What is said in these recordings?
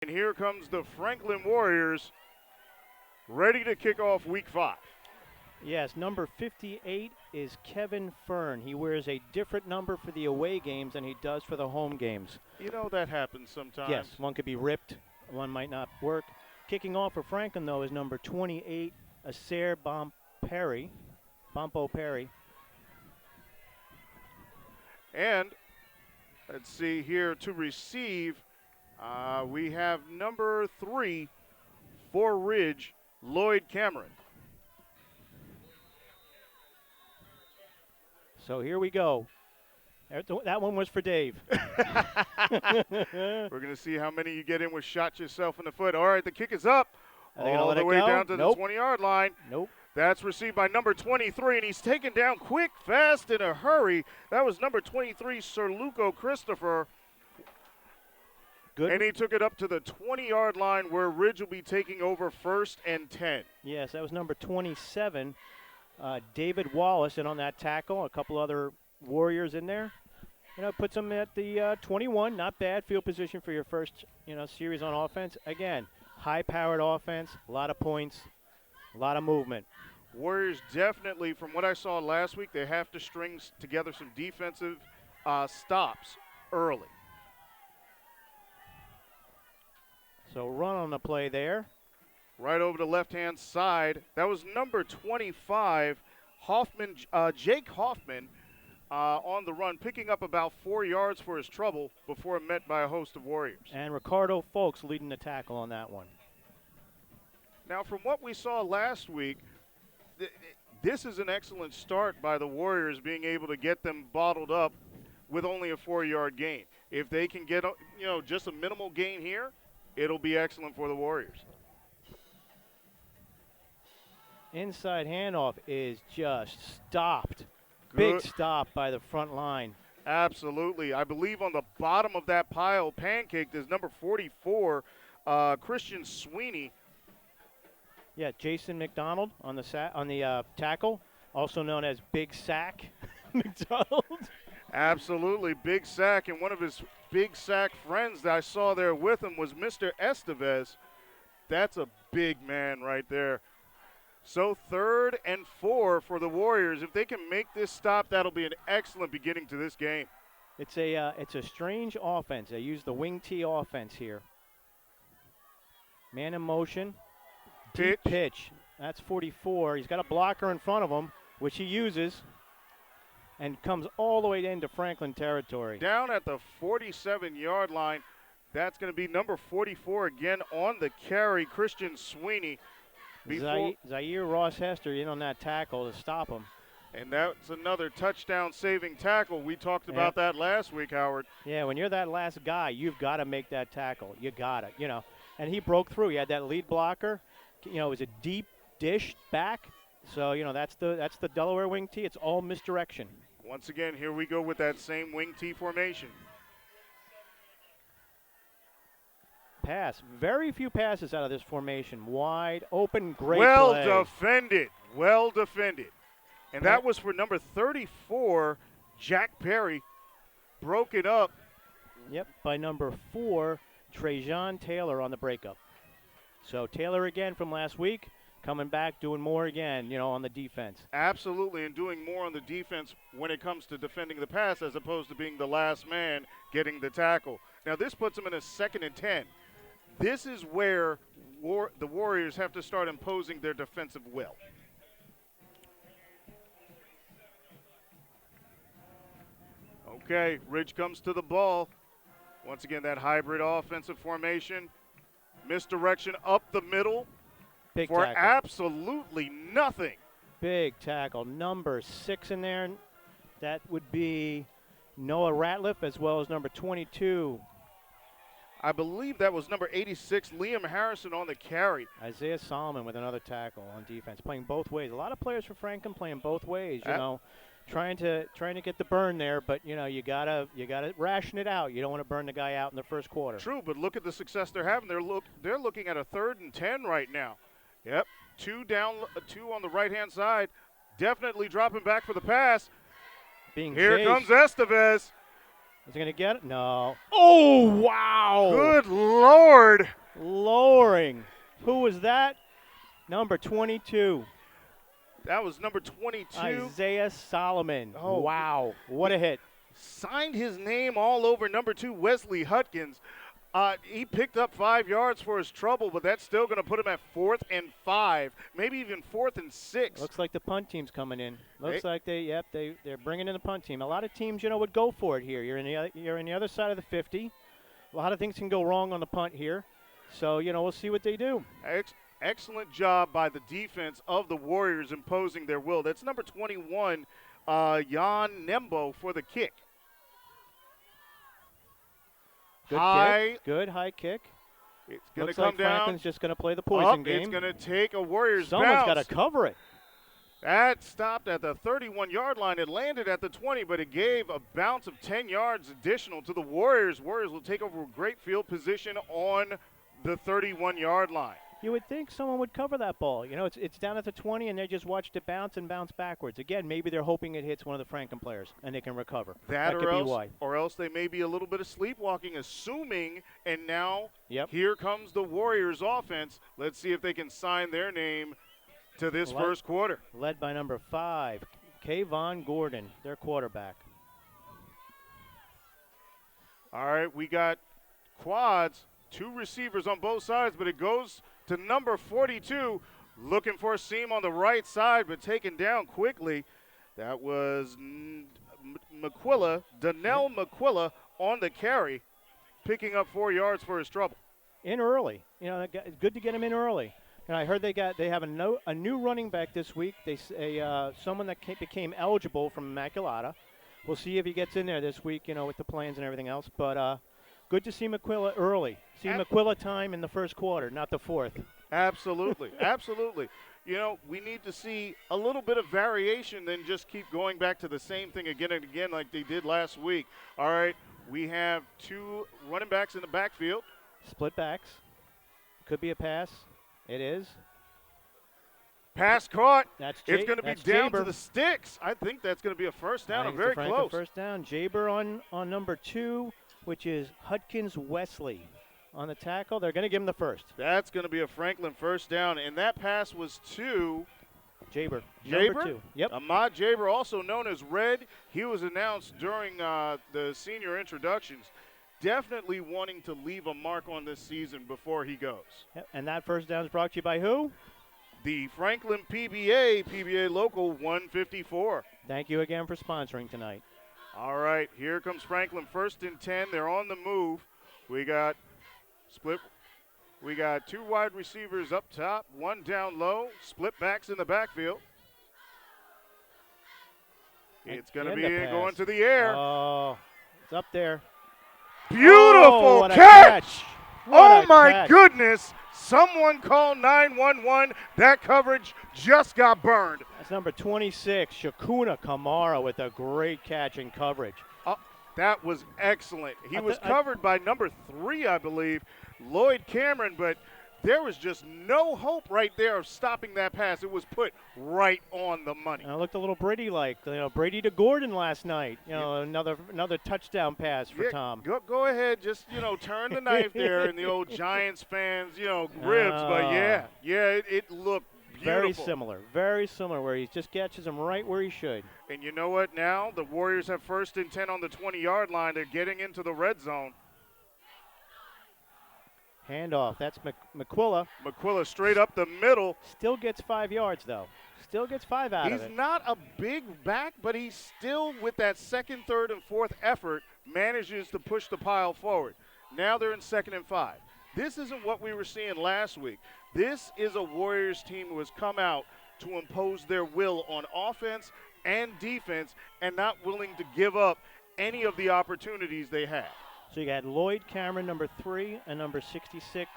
And here comes the Franklin Warriors, ready to kick off week 5. Yes, number 58 is Kevin Fern. He wears a different number for the away games than he does for the home games. You know that happens sometimes. Yes, one could be ripped, one might not work. Kicking off for Franklin, though, is number 28, Acer Bompo Perry. And let's see here to receive, we have number 3 for Ridge, Lloyd Cameron. So here we go. That one was for Dave. We're going to see how many you get in with shots yourself in the foot. All right, the kick is up all the way down to the 20-yard line. Nope. That's received by number 23, and he's taken down quick, fast, in a hurry. That was number 23, Sir Luco Christopher. Good. And he took it up to the 20-yard line where Ridge will be taking over 1st and 10. Yes, that was number 27, David Wallace, and on that tackle, a couple other Warriors in there. Puts him at the 21. Not bad field position for your first, series on offense. Again, high-powered offense, a lot of points, a lot of movement. Warriors definitely, from what I saw last week, they have to string together some defensive stops early. So run on the play there. Right over the left-hand side. That was number 25, Hoffman, Jake Hoffman, on the run, picking up about 4 yards for his trouble before met by a host of Warriors. And Ricardo Folks leading the tackle on that one. Now, from what we saw last week, this is an excellent start by the Warriors, being able to get them bottled up with only a 4-yard gain. If they can get, just a minimal gain here, it'll be excellent for the Warriors. Inside handoff is just stopped. Good. Big stop by the front line. Absolutely. I believe on the bottom of that pile pancake is number 44, Christian Sweeney. Yeah, Jason McDonald on the tackle, also known as Big Sack McDonald. Absolutely, big sack, and one of his big sack friends that I saw there with him was Mr. Estevez. That's a big man right there. So 3rd and 4 for the Warriors. If they can make this stop, that'll be an excellent beginning to this game. It's a strange offense. They use the wing T offense here. Man in motion. Deep pitch. That's 44. He's got a blocker in front of him, which he uses, and comes all the way into Franklin territory. Down at the 47-yard line, that's going to be number 44 again on the carry, Christian Sweeney. Zaire Ross Hester in on that tackle to stop him. And that's another touchdown-saving tackle. We talked about that last week, Howard. Yeah, when you're that last guy, you've got to make that tackle. You got it, And he broke through. He had that lead blocker. It was a deep dish back. So, that's the Delaware wing T. It's all misdirection. Once again, here we go with that same wing T formation. Pass. Very few passes out of this formation. Wide open, great well play. Well defended. And that was for number 34, Jack Perry. Broke it up. Yep, by number 4, Trajan Taylor on the breakup. So Taylor again from last week, coming back, doing more again, on the defense. Absolutely, and doing more on the defense when it comes to defending the pass as opposed to being the last man getting the tackle. Now this puts them in a 2nd and 10. This is where the Warriors have to start imposing their defensive will. Okay, Ridge comes to the ball. Once again, that hybrid offensive formation. Misdirection up the middle Big for tackle. Absolutely nothing. Big tackle. Number 6 in there. That would be Noah Ratliff, as well as number 22. I believe that was number 86, Liam Harrison on the carry. Isaiah Solomon with another tackle on defense, playing both ways. A lot of players for Franklin playing both ways, trying to get the burn there, but you gotta ration it out. You don't want to burn the guy out in the first quarter. True, but look at the success they're having. They're looking at a 3rd and 10 right now. Yep, 2 down, 2 on the right-hand side. Definitely dropping back for the pass. Here comes Estevez. Is he going to get it? No. Oh, wow. Good Lord. Lowering. Who was that? Number 22. That was number 22. Isaiah Solomon. Oh, Wow. What a hit. Signed his name all over number 2, Wesley Hutkins. He picked up 5 yards for his trouble, but that's still going to put him at 4th and 5, maybe even 4th and 6. Looks like the punt team's coming in. Looks like they're bringing in the punt team. A lot of teams, would go for it here. You're in the other side of the 50. A lot of things can go wrong on the punt here. So, we'll see what they do. Excellent job by the defense of the Warriors imposing their will. That's number 21, Jan Nembo for the kick. Good high kick. It's going to Looks come like down. Franklin's just going to play the poison game. It's going to take a Warriors Someone's bounce. got to cover it. That stopped at the 31-yard line. It landed at the 20, but it gave a bounce of 10 yards additional to the Warriors. Warriors will take over great field position on the 31-yard line. You would think someone would cover that ball. It's down at the 20, and they just watched it bounce and bounce backwards. Again, maybe they're hoping it hits one of the Franklin players, and they can recover. That could be why. Or else they may be a little bit of sleepwalking, assuming, and now Yep. Here comes the Warriors offense. Let's see if they can sign their name to this first quarter. Led by number 5, Kayvon Gordon, their quarterback. All right, we got quads, 2 receivers on both sides, but it goes to number 42, looking for a seam on the right side, but taken down quickly. That was Donnell McQuilla on the carry, picking up 4 yards for his trouble. In early. It's good to get him in early. And I heard they have a new running back this week. Someone that became eligible from Immaculata. We'll see if he gets in there this week, with the plans and everything else. But good to see McQuilla early. See McQuilla time in the first quarter, not the fourth. Absolutely, absolutely. We need to see a little bit of variation than just keep going back to the same thing again and again like they did last week. All right, we have 2 running backs in the backfield. Split backs. Could be a pass. It is. Pass caught. It's going to be down to the sticks. I think that's going to be a first down. I'm very close. First down. Jaber on number 2, which is Hutkins Wesley. On the tackle, they're going to give him the first. That's going to be a Franklin first down, and that pass was to Jaber. Jaber? 2. Yep. Ahmad Jaber, also known as Red. He was announced during the senior introductions. Definitely wanting to leave a mark on this season before he goes. Yep. And that first down is brought to you by who? The Franklin PBA Local 154. Thank you again for sponsoring tonight. All right, here comes Franklin, 1st and 10. They're on the move. We got 2 wide receivers up top, 1 down low, split backs in the backfield. It's going to be going to the air. Oh, it's up there. Beautiful catch! Oh, my goodness. Someone call 911. That coverage just got burned. That's number 26, Shakuna Kamara, with a great catch and coverage. That was excellent. He was covered by number 3, I believe, Lloyd Cameron, but there was just no hope right there of stopping that pass. It was put right on the money. And it looked a little Brady-like, Brady to Gordon last night. Another touchdown pass for Tom. Go ahead, just turn the knife there in the old Giants fans, ribs. But it looked beautiful. Very similar, where he just catches him right where he should. And you know what? Now the Warriors have 1st and 10 on the 20-yard line. They're getting into the red zone. Handoff. That's McQuilla. McQuilla straight up the middle. Still gets 5 yards, though. Still gets 5 out of it. He's not a big back, but he's still, with that 2nd, 3rd, and 4th effort, manages to push the pile forward. Now they're in 2nd and 5. This isn't what we were seeing last week. This is a Warriors team who has come out to impose their will on offense and defense and not willing to give up any of the opportunities they have. So you got Lloyd Cameron, number 3, and number 66,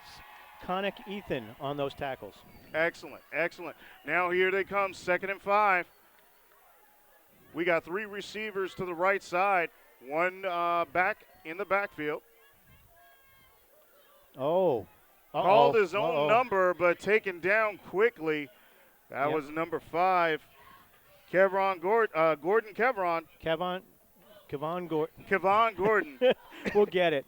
Connick Ethan on those tackles. Excellent, excellent. Now here they come, 2nd and 5. We got 3 receivers to the right side, 1 back in the backfield. Called his own number, but taken down quickly. That was number 5, Gordon Kevron. Kevon Gordon. Kevon Gordon. We'll get it.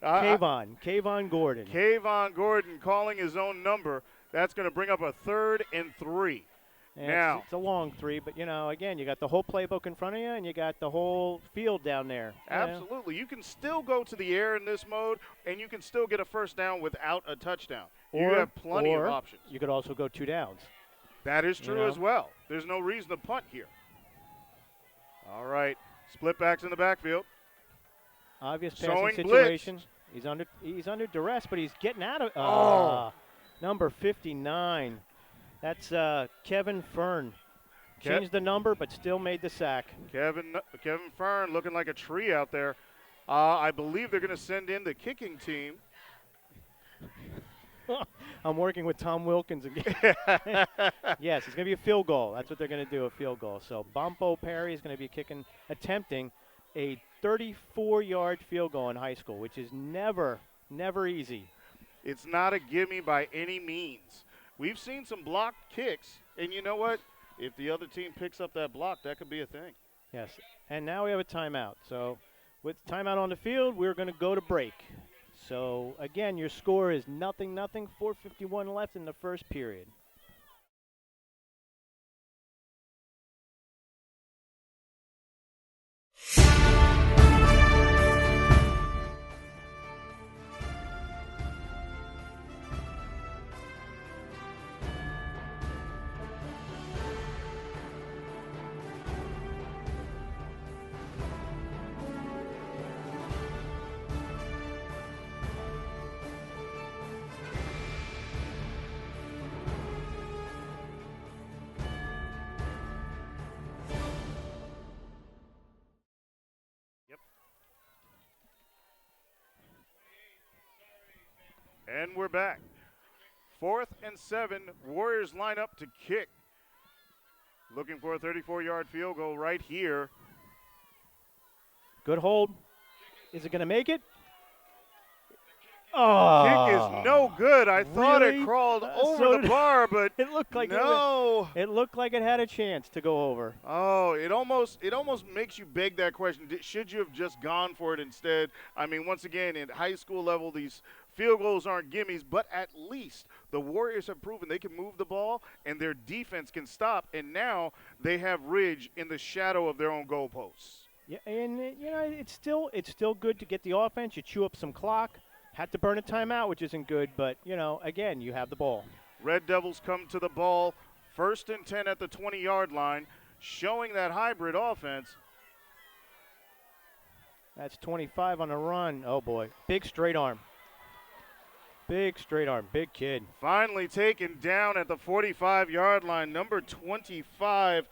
Uh, Kevon Gordon. Kevon Gordon calling his own number. That's going to bring up a 3rd and 3. And Now, it's a long 3, but, again, you got the whole playbook in front of you, and you got the whole field down there. absolutely. You can still go to the air in this mode, and you can still get a first down without a touchdown. You have plenty of options. You could also go 2 downs. That is true as well. There's no reason to punt here. All right. Split backs in the backfield. Obvious passing Showing situation. blitz. He's under duress, but he's getting out of number 59. That's Kevin Fern. Changed the number, but still made the sack. Kevin Fern looking like a tree out there. I believe they're going to send in the kicking team. I'm working with Tom Wilkins again. Yes, it's going to be a field goal. That's what they're going to do, a field goal. So Bompo Perry is going to be attempting a 34-yard field goal in high school, which is never easy. It's not a gimme by any means. We've seen some blocked kicks, and you know what? If the other team picks up that block, that could be a thing. Yes, and now we have a timeout. So with timeout on the field, we're going to go to break. So, again, your score is 0-0, 4:51 left in the first period. And we're back. 4th and 7. Warriors line up to kick. Looking for a 34-yard field goal right here. Good hold. Is it going to make it? Oh. Kick is no good. I thought it crawled over the bar, but it looked like no. It looked like it had a chance to go over. Oh, it almost makes you beg that question. Should you have just gone for it instead? I mean, once again, at high school level, these field goals aren't gimmies, but at least the Warriors have proven they can move the ball and their defense can stop, and now they have Ridge in the shadow of their own goalposts. Yeah, and it's still good to get the offense. You chew up some clock. Had to burn a timeout, which isn't good, but, again, you have the ball. Red Devils come to the ball, 1st and 10 at the 20-yard line, showing that hybrid offense. That's 25 on the run. Oh, boy. Big straight arm. Big straight arm. Big kid. Finally taken down at the 45-yard line, number 25,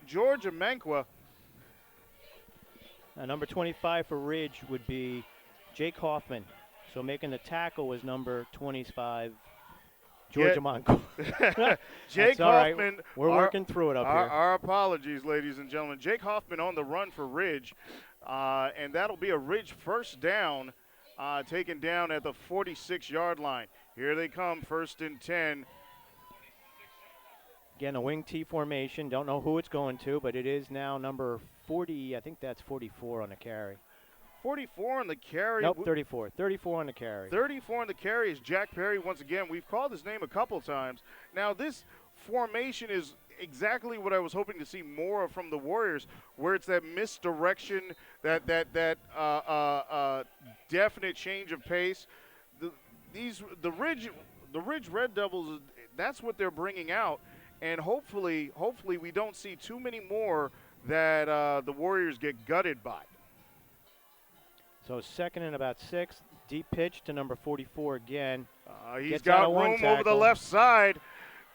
George Amankwa. Number 25 for Ridge would be Jake Hoffman. So making the tackle was number 25, George Amanco. Jake Hoffman. Right. We're working through it up here. Our apologies, ladies and gentlemen. Jake Hoffman on the run for Ridge, and that'll be a Ridge first down, taken down at the 46-yard line. Here they come, 1st and 10. Again, a wing T formation. Don't know who it's going to, but it is now number 40. I think that's 44 on the carry. 44 on the carry. Nope, 34. 34 on the carry. 34 on the carry is Jack Perry once again. We've called his name a couple times. Now, this formation is exactly what I was hoping to see more of from the Warriors, where it's that misdirection, that definite change of pace. The Ridge Red Devils, that's what they're bringing out, and hopefully we don't see too many more that the Warriors get gutted by. So 2nd and about 6, deep pitch to number 44 again. He's got room over the left side.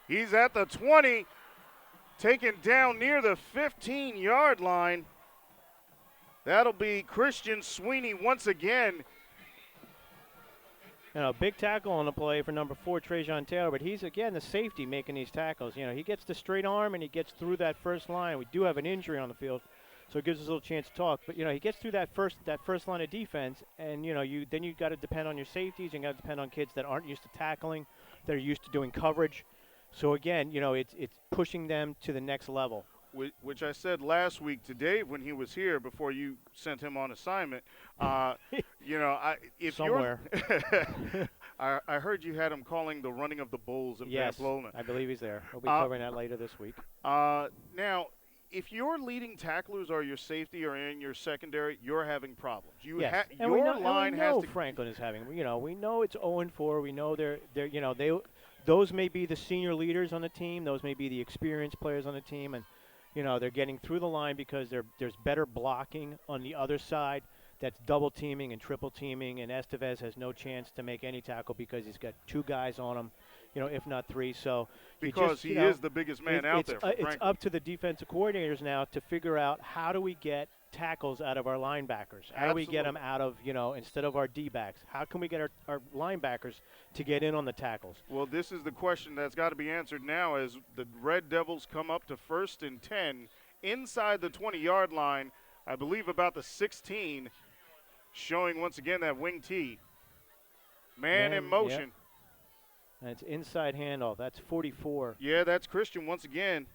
He's at the 20, taken down near the 15-yard line. That'll be Christian Sweeney once again. Big tackle on the play for number 4, Trajan Taylor, but he's, again, the safety making these tackles. He gets the straight arm and he gets through that first line. We do have an injury on the field, so it gives us a little chance to talk. But, he gets through that first line of defense, and, then you got to depend on your safeties. You got to depend on kids that aren't used to tackling, that are used to doing coverage. So, again, it's pushing them to the next level. which I said last week to Dave when he was here before you sent him on assignment. If Somewhere. you're, I heard you had him calling the running of the bulls in Yes, Pamplona. I believe he's there. We'll be covering that later this week. Now, if your leading tacklers are your safety or in your secondary, you're having problems. Yes, and your we know, line and we has know to. Franklin is having. We know it's 0-4. We know those may be the senior leaders on the team. Those may be the experienced players on the team, and they're getting through the line because there's better blocking on the other side. That's double teaming and triple teaming, and Estevez has no chance to make any tackle because he's got two guys on him, if not three. So Because he is the biggest man out there. It's up to the defensive coordinators now to figure out how do we get tackles out of our linebackers? How do we get them out of, instead of our D-backs? How can we get our linebackers to get in on the tackles? Well, this is the question that's got to be answered now as the Red Devils come up to 1st and 10 inside the 20-yard line, I believe about the 16, showing once again that wing T. Man in motion. Yep. And it's inside handoff. That's 44. Yeah, that's Christian once again.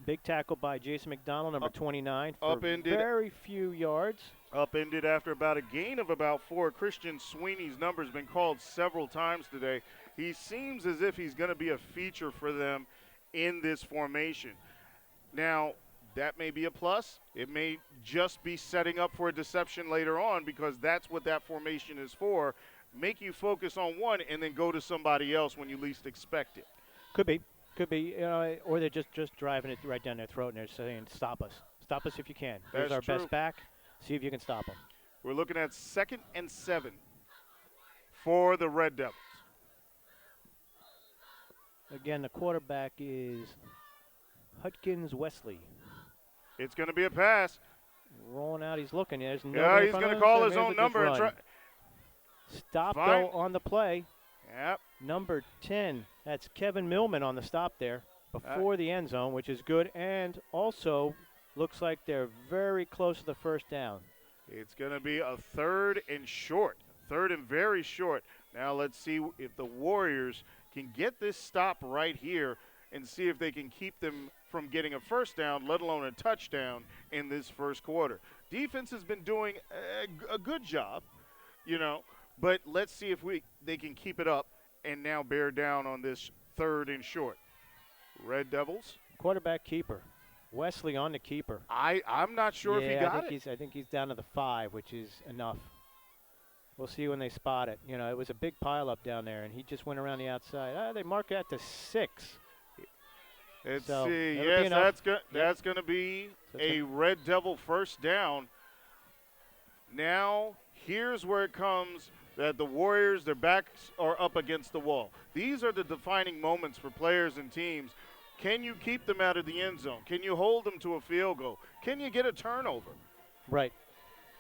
Big tackle by Jason McDonald, number 29, for Upended. very few yards. Upended after about a gain of about 4. Christian Sweeney's number's been called several times today. He seems as if he's going to be a feature for them in this formation. Now, that may be a plus. It may just be setting up for a deception later on because that's what that formation is for. Make you focus on one and then go to somebody else when you least expect it. Could be, or they're just driving it right down their throat and they're saying, "Stop us if you can." Here's our best back. See if you can stop them. We're looking at 2nd and 7 for the Red Devils. Again, the quarterback is Hutkins Wesley. It's going to be a pass. Rolling out, he's looking. There's no. Yeah, he's going to call his own number and try. Stop though on the play. Yep. Number 10. That's Kevin Millman on the stop there before the end zone, which is good, and also looks like they're very close to the first down. It's going to be a 3rd and short. 3rd and very short. Now let's see if the Warriors can get this stop right here and see if they can keep them from getting a first down, let alone a touchdown in this first quarter. Defense has been doing a good job, but let's see if they can keep it up and now bear down on this 3rd and short. Red Devils. Quarterback keeper. Wesley on the keeper. I'm not sure if he got it. I think he's down to the 5, which is enough. We'll see when they spot it. It was a big pileup down there, and he just went around the outside. They mark that to 6. Let's see. Yes, that's going to be a Red Devil first down. Now, here's where it comes that the Warriors, their backs are up against the wall. These are the defining moments for players and teams. Can you keep them out of the end zone? Can you hold them to a field goal? Can you get a turnover? Right.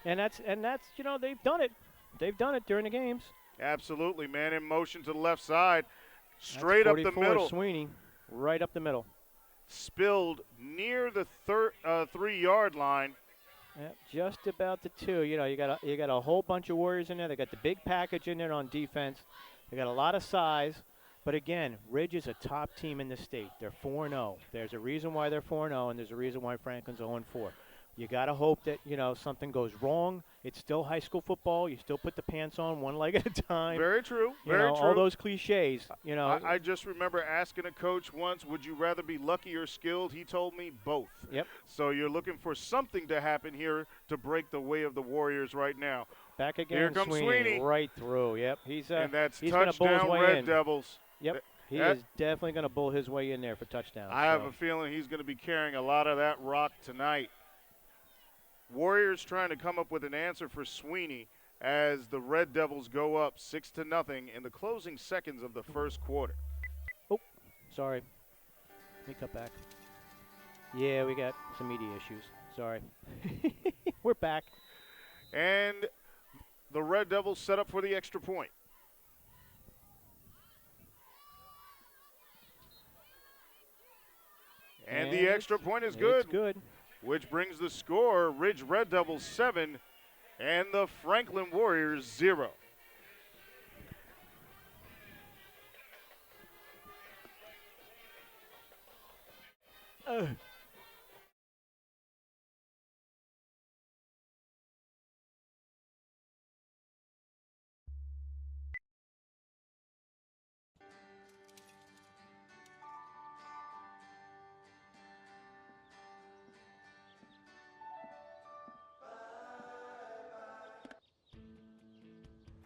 And that's they've done it. They've done it during the games. Absolutely. Man in motion to the left side. Straight up the middle. Sweeney, right up the middle. Spilled near the 3-yard line. Yeah, just about the 2. You got a whole bunch of Warriors in there. They got the big package in there on defense. They got a lot of size. But again, Ridge is a top team in the state. They're 4-0. There's a reason why they're 4-0, and there's a reason why Franklin's 0-4. You got to hope that, something goes wrong. It's still high school football. You still put the pants on one leg at a time. Very true. Very true. All those cliches, I just remember asking a coach once, would you rather be lucky or skilled? He told me both. Yep. So you're looking for something to happen here to break the way of the Warriors right now. Back again, here comes Sweeney. Right through. Yep. He's touchdown Red Devils. Yep. He is definitely going to bull his way in there for touchdowns. I have a feeling he's going to be carrying a lot of that rock tonight. Warriors trying to come up with an answer for Sweeney as the Red Devils go up 6-0 in the closing seconds of the first quarter. Oh, sorry. Let me cut back. Yeah, we got some media issues. Sorry. We're back. And the Red Devils set up for the extra point. And the extra point is good. It's good. Which brings the score, Ridge Red Devils 7 and the Franklin Warriors 0.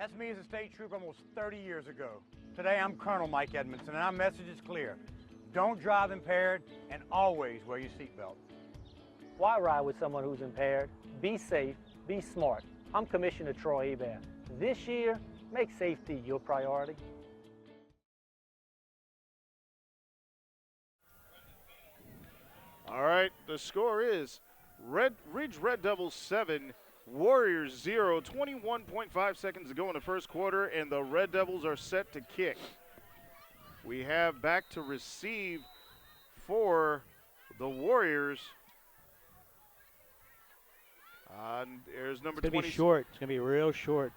That's me as a state trooper almost 30 years ago. Today I'm Colonel Mike Edmondson, and our message is clear. Don't drive impaired, and always wear your seatbelt. Why ride with someone who's impaired? Be safe, be smart. I'm Commissioner Troy Hebert. This year, make safety your priority. All right, the score is Ridge Red Devils 7, Warriors 0, 21.5 seconds to go in the first quarter, and the Red Devils are set to kick. We have back to receive for the Warriors. There's number 20. It's going to be short. It's going to be real short.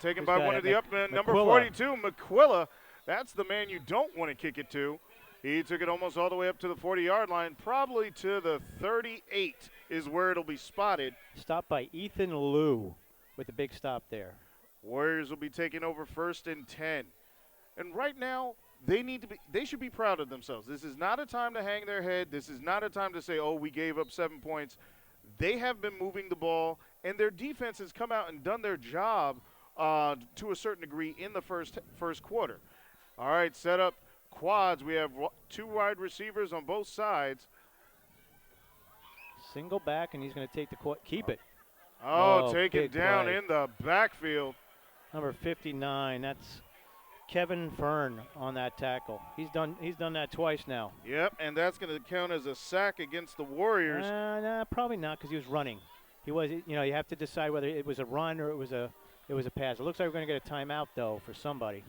Taken This by guy, one of the up men, number McQuilla. 42, McQuilla. That's the man you don't want to kick it to. He took it almost all the way up to the 40-yard line, probably to the 38 is where it'll be spotted. Stopped by Ethan Liu with a big stop there. Warriors will be taking over 1st and 10. And right now, they should be proud of themselves. This is not a time to hang their head. This is not a time to say, oh, we gave up 7 points. They have been moving the ball, and their defense has come out and done their job to a certain degree in the first quarter. All right, set up quads. We have 2 wide receivers on both sides. Single back, and he's going to take the keep it. Oh, take it big down play. in the backfield. Number 59, that's Kevin Fern on that tackle. He's done that twice now. Yep, and that's going to count as a sack against the Warriors. Nah, probably not, because he was running. He was, you have to decide whether it was a run or it was a pass. It looks like we're going to get a timeout though for somebody.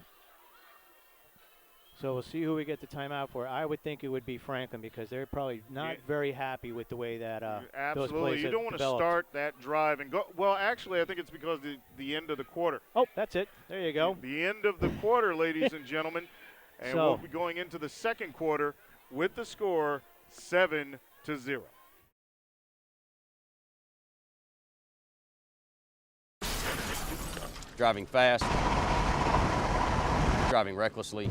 So we'll see who we get the timeout for. I would think it would be Franklin, because they're probably not very happy with the way that those Absolutely. plays You don't want to start that drive and go. Well, actually, I think it's because the end of the quarter. Oh, that's it. There you go. The end of the quarter, ladies and gentlemen. And we'll be going into the second quarter with the score 7-0. Driving fast, driving recklessly,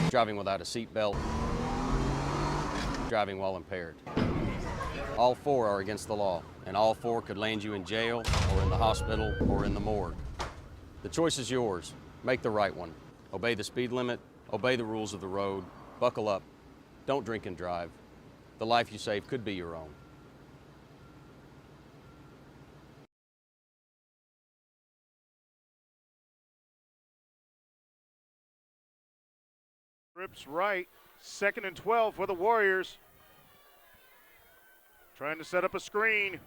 driving without a seatbelt, driving while impaired. All 4 are against the law, and all 4 could land you in jail or in the hospital or in the morgue. The choice is yours. Make the right one. Obey the speed limit, obey the rules of the road, buckle up, don't drink and drive. The life you save could be your own. Trips right, 2nd and 12 for the Warriors. Trying to set up a screen.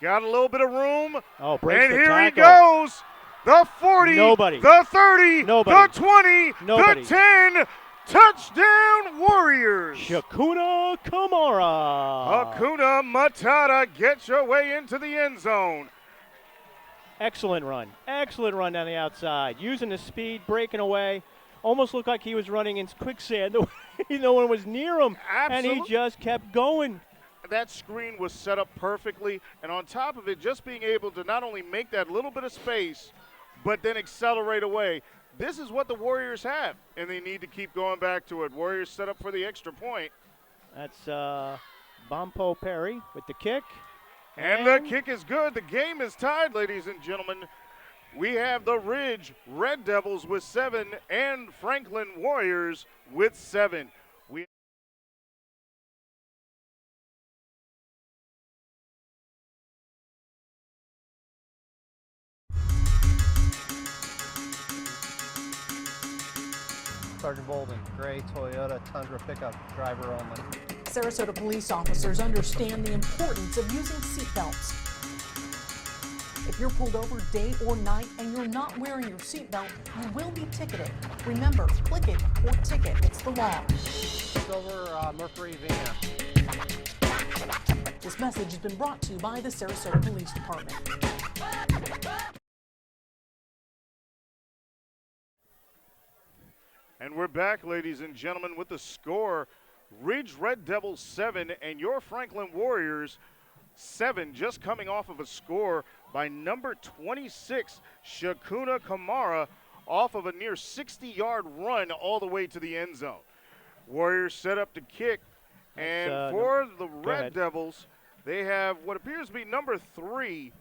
Got a little bit of room. Oh, breaks and the here tackle. he goes. The 40, Nobody. the 30, Nobody. the 20, Nobody. the 10. Touchdown Warriors. Shakuna Kamara. Hakuna Matata gets your way into the end zone. Excellent run. Excellent run down the outside. Using the speed, breaking away. Almost looked like he was running in quicksand. No one was near him. Absolutely. And he just kept going. That screen was set up perfectly. And on top of it, just being able to not only make that little bit of space, but then accelerate away. This is what the Warriors have, and they need to keep going back to it. Warriors set up for the extra point. That's Bompo Perry with the kick. And the kick is good. The game is tied, ladies and gentlemen. We have the Ridge Red Devils with 7 and Franklin Warriors with 7. Sergeant Bolden, gray Toyota Tundra pickup, driver only. Sarasota police officers understand the importance of using seatbelts. If you're pulled over day or night and you're not wearing your seatbelt, you will be ticketed. Remember, click it or ticket. It's the law. Silver Mercury Vena. This message has been brought to you by the Sarasota Police Department. And we're back, ladies and gentlemen, with the score. Ridge Red Devils 7 and your Franklin Warriors 7, just coming off of a score by number 26, Shakuna Kamara, off of a near 60-yard run all the way to the end zone. Warriors set up to kick, and for the Red Devils, They have what appears to be number three,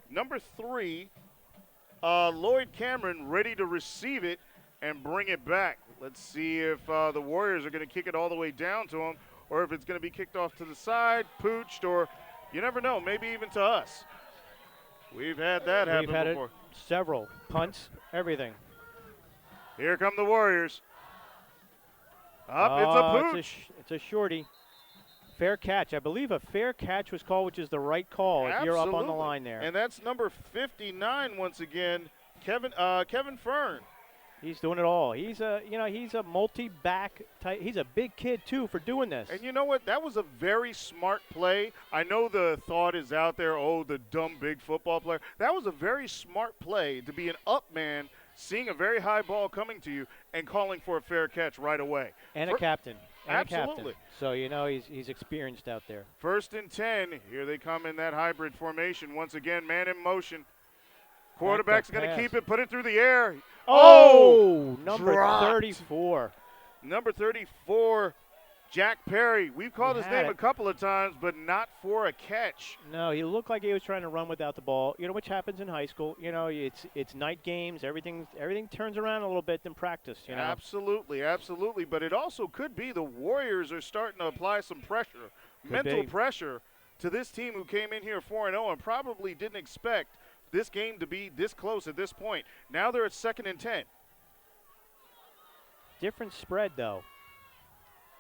Lloyd Cameron, ready to receive it and bring it back. Let's see if the Warriors are going to kick it all the way down to him, or if it's going to be kicked off to the side, pooched, or you never know, maybe even to us. We've had that happen We've had before. it several punts, everything. Here come the Warriors. Up, it's a pooch. It's a shorty. Fair catch. I believe a fair catch was called, which is the right call if you're up on the line there. And that's number 59 once again, Kevin Fern. He's doing it all. He's a multi-back type. He's a big kid too for doing this. And you know what? That was a very smart play. I know the thought is out there, oh, the dumb big football player. That was a very smart play to be an up man, seeing a very high ball coming to you and calling for a fair catch right away. And a captain. And absolutely. A captain. So he's experienced out there. 1st and 10. Here they come in that hybrid formation. Once again, man in motion. Quarterback's going to keep it, put it through the air. Oh, number dropped. 34. Number 34, Jack Perry. We've called his name a couple of times, but not for a catch. No, he looked like he was trying to run without the ball. You know, which happens in high school. You know, it's night games. Everything turns around a little bit in practice. You know. Absolutely, absolutely. But it also could be the Warriors are starting to apply some pressure, mental pressure, to this team who came in here 4-0 and probably didn't expect this game to be this close at this point. Now they're at 2nd and 10. Different spread, though.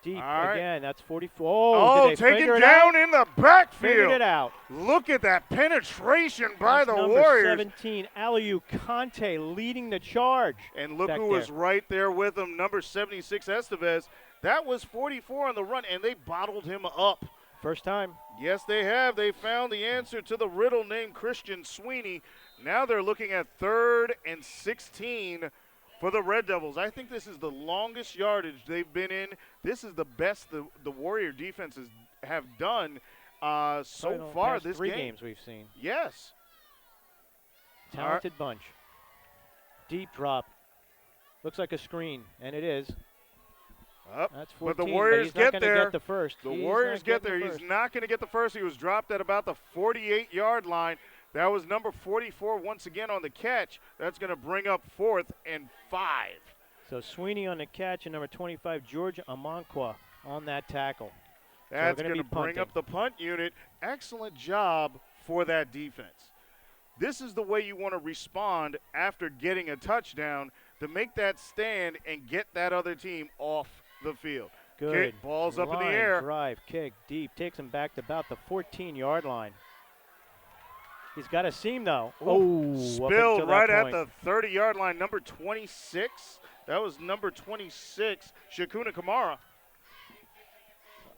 Deep again. That's 44. Oh, take it down in the backfield. Figured it out. Look at that penetration by the number Warriors. 17, Aliou Conte leading the charge. And look who was right there with him, number 76, Estevez. That was 44 on the run, and they bottled him up. First time. Yes, they have. They found the answer to the riddle named Christian Sweeney. Now they're looking at 3rd and 16 for the Red Devils. I think this is the longest yardage they've been in. This is the best the Warrior defenses have done so far this three game. Games we've seen. Yes. Talented bunch. Deep drop. Looks like a screen, and it is. That's 14, but the Warriors get there. Get the first. The Warriors get there. He's not going to get the first. He was dropped at about the 48-yard line. That was number 44 once again on the catch. That's going to bring up 4th and 5. So Sweeney on the catch and number 25, George Amonkwa on that tackle. That's going to bring up the punt unit. Excellent job for that defense. This is the way you want to respond after getting a touchdown, to make that stand and get that other team off the field. Good. Kick, balls up in the air. Drive, kick, deep. Takes him back to about the 14-yard line. He's got a seam, though. Oh, spilled right at the 30-yard line. Number 26. That was number 26, Shakuna Kamara.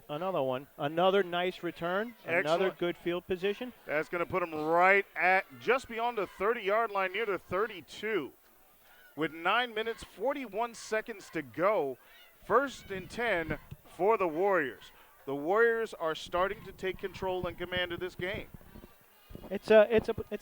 Another one. Another nice return. Excellent. Another good field position. That's going to put him right at just beyond the 30-yard line, near the 32. With 9 minutes, 41 seconds to go, 1st and 10 for the Warriors. The Warriors are starting to take control and command of this game. It's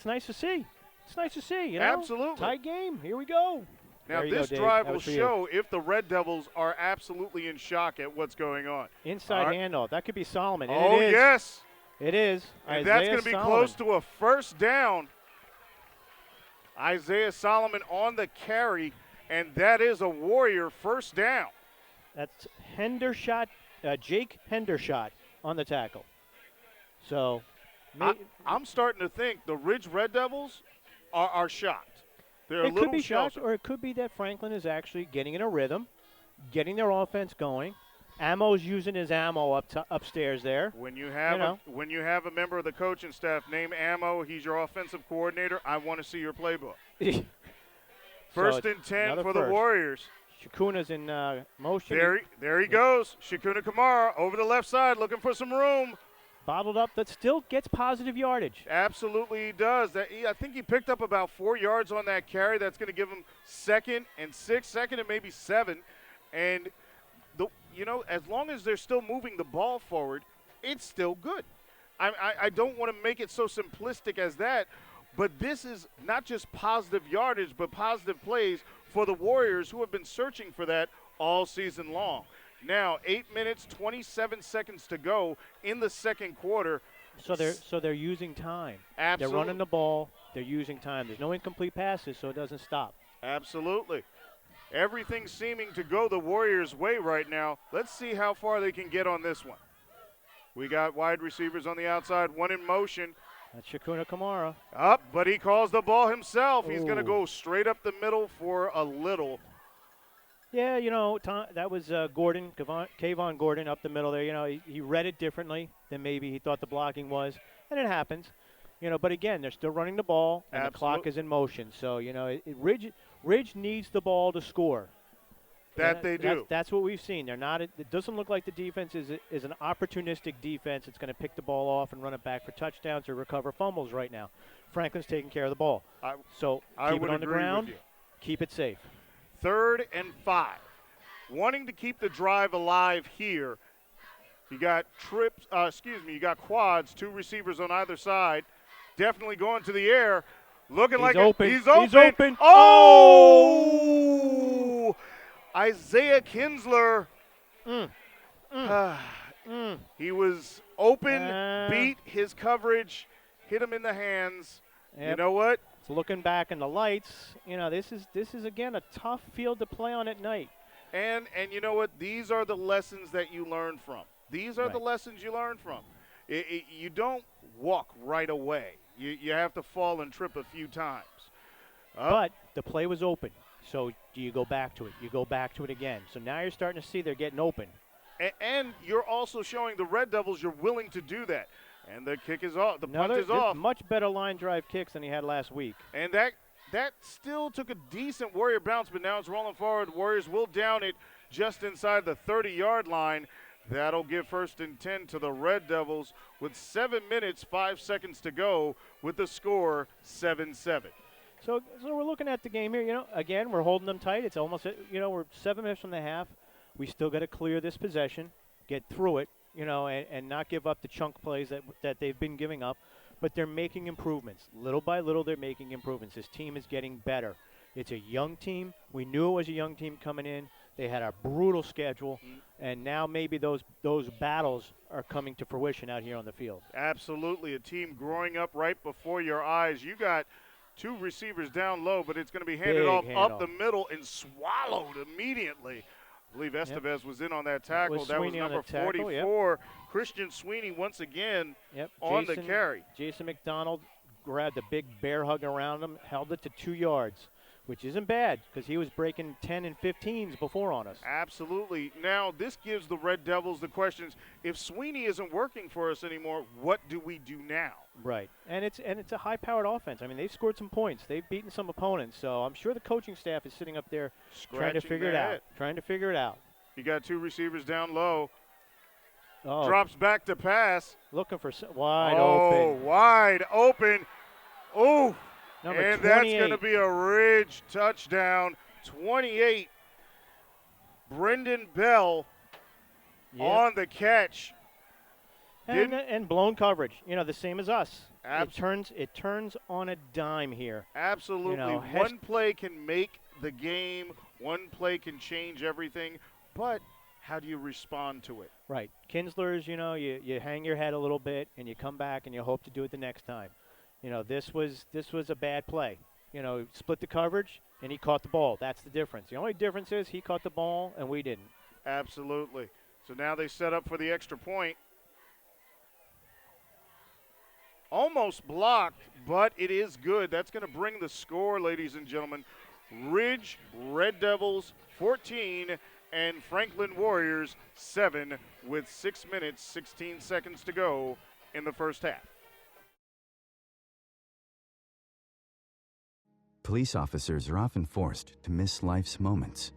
nice to see. It's nice to see, you know? Absolutely. Tight game. Here we go. Now, this drive will show if the Red Devils are absolutely in shock at what's going on. Inside handoff. That could be Solomon. And oh, it is. yes. It is. And that's going to be close to a first down. Isaiah Solomon on the carry, and that is a Warrior first down. That's Hendershot, Jake Hendershot on the tackle. So I'm starting to think the Ridge Red Devils are shocked. They're a little could be shocked, shell-shocked. or it could be that Franklin is actually getting in a rhythm, getting their offense going. Ammo's using his ammo upstairs there. When you have when you have a member of the coaching staff named Ammo, he's your offensive coordinator. I want to see your playbook. First and 10 for the Warriors. Shakuna's in motion. There he goes. Shakuna Kamara over the left side, looking for some room. Bottled up, that still gets positive yardage. Absolutely he does. I think he picked up about 4 yards on that carry. That's going to give him 2nd and 6, 2nd and maybe 7. And as long as they're still moving the ball forward, it's still good. I don't want to make it so simplistic as that, but this is not just positive yardage, but positive plays for the Warriors, who have been searching for that all season long. Now, 8 minutes, 27 seconds to go in the second quarter. So they're using time. Absolutely. They're running the ball. They're using time. There's no incomplete passes, so it doesn't stop. Absolutely. Everything's seeming to go the Warriors' way right now. Let's see how far they can get on this one. We got wide receivers on the outside, one in motion. That's Shakuna Kamara. Up, but he calls the ball himself. He's going to Ooh. go straight up the middle for a little. Yeah, that was Gordon, Kayvon Gordon up the middle there. He read it differently than maybe he thought the blocking was, and it happens. But again, they're still running the ball, and the clock is in motion. So, Ridge needs the ball to score. That they do. That's what we've seen. They're not. It doesn't look like the defense is an opportunistic defense. It's going to pick the ball off and run it back for touchdowns or recover fumbles right now. Franklin's taking care of the ball. So keep it on the ground. Keep it safe. 3rd and 5. Wanting to keep the drive alive here. You got you got quads, 2 receivers on either side. Definitely going to the air. Looking He's like open. He's open. He's open. Oh! Isaiah Kinsler. He was open, beat his coverage, hit him in the hands. Yep. You know what? So looking back in the lights, this is again a tough field to play on at night. And you know what? These are the lessons that you learn from. These are the lessons you learn from. You don't walk right away. You have to fall and trip a few times. But the play was open. So do you go back to it? You go back to it again. So now you're starting to see they're getting open. And you're also showing the Red Devils you're willing to do that. And the kick is off. The punt is off. Much better line drive kicks than he had last week. And that still took a decent Warrior bounce, but now it's rolling forward. Warriors will down it just inside the 30-yard line. That'll give 1st and 10 to the Red Devils with 7 minutes, 5 seconds to go with the score 7-7. So we're looking at the game here. Again, we're holding them tight. It's almost, we're 7 minutes from the half. We still got to clear this possession, get through it, and not give up the chunk plays that they've been giving up. But they're making improvements. Little by little, they're making improvements. This team is getting better. It's a young team. We knew it was a young team coming in. They had a brutal schedule, and now maybe those battles are coming to fruition out here on the field. Absolutely. A team growing up right before your eyes. You got 2 receivers down low, but it's going to be handed off up the middle and swallowed immediately. I believe Estevez was in on that tackle. That was number 44. Yep. Christian Sweeney once again on the carry. Jason McDonald grabbed a big bear hug around him, held it to 2 yards, which isn't bad because he was breaking 10 and 15s before on us. Absolutely. Now, this gives the Red Devils the questions. If Sweeney isn't working for us anymore, what do we do now? Right. And it's a high-powered offense. I mean, they've scored some points. They've beaten some opponents. So I'm sure the coaching staff is sitting up there trying to figure it out. You got 2 receivers down low. Oh. Drops back to pass. Looking for wide open. Oh, wide open. Oh. Number and 28. That's going to be a Ridge touchdown. 28. Brendan Bell on the catch. And blown coverage. The same as us. Absolutely. It turns on a dime here. Absolutely. One play can make the game. One play can change everything. But how do you respond to it? Right. Kinsler's, you hang your head a little bit and you come back and you hope to do it the next time. This was a bad play. Split the coverage and he caught the ball. That's the difference. The only difference is he caught the ball and we didn't. Absolutely. So now they set up for the extra point. Almost blocked, but it is good. That's going to bring the score, ladies and gentlemen. Ridge Red Devils 14 and Franklin Warriors 7 with 6 minutes, 16 seconds to go in the first half. Police officers are often forced to miss life's moments,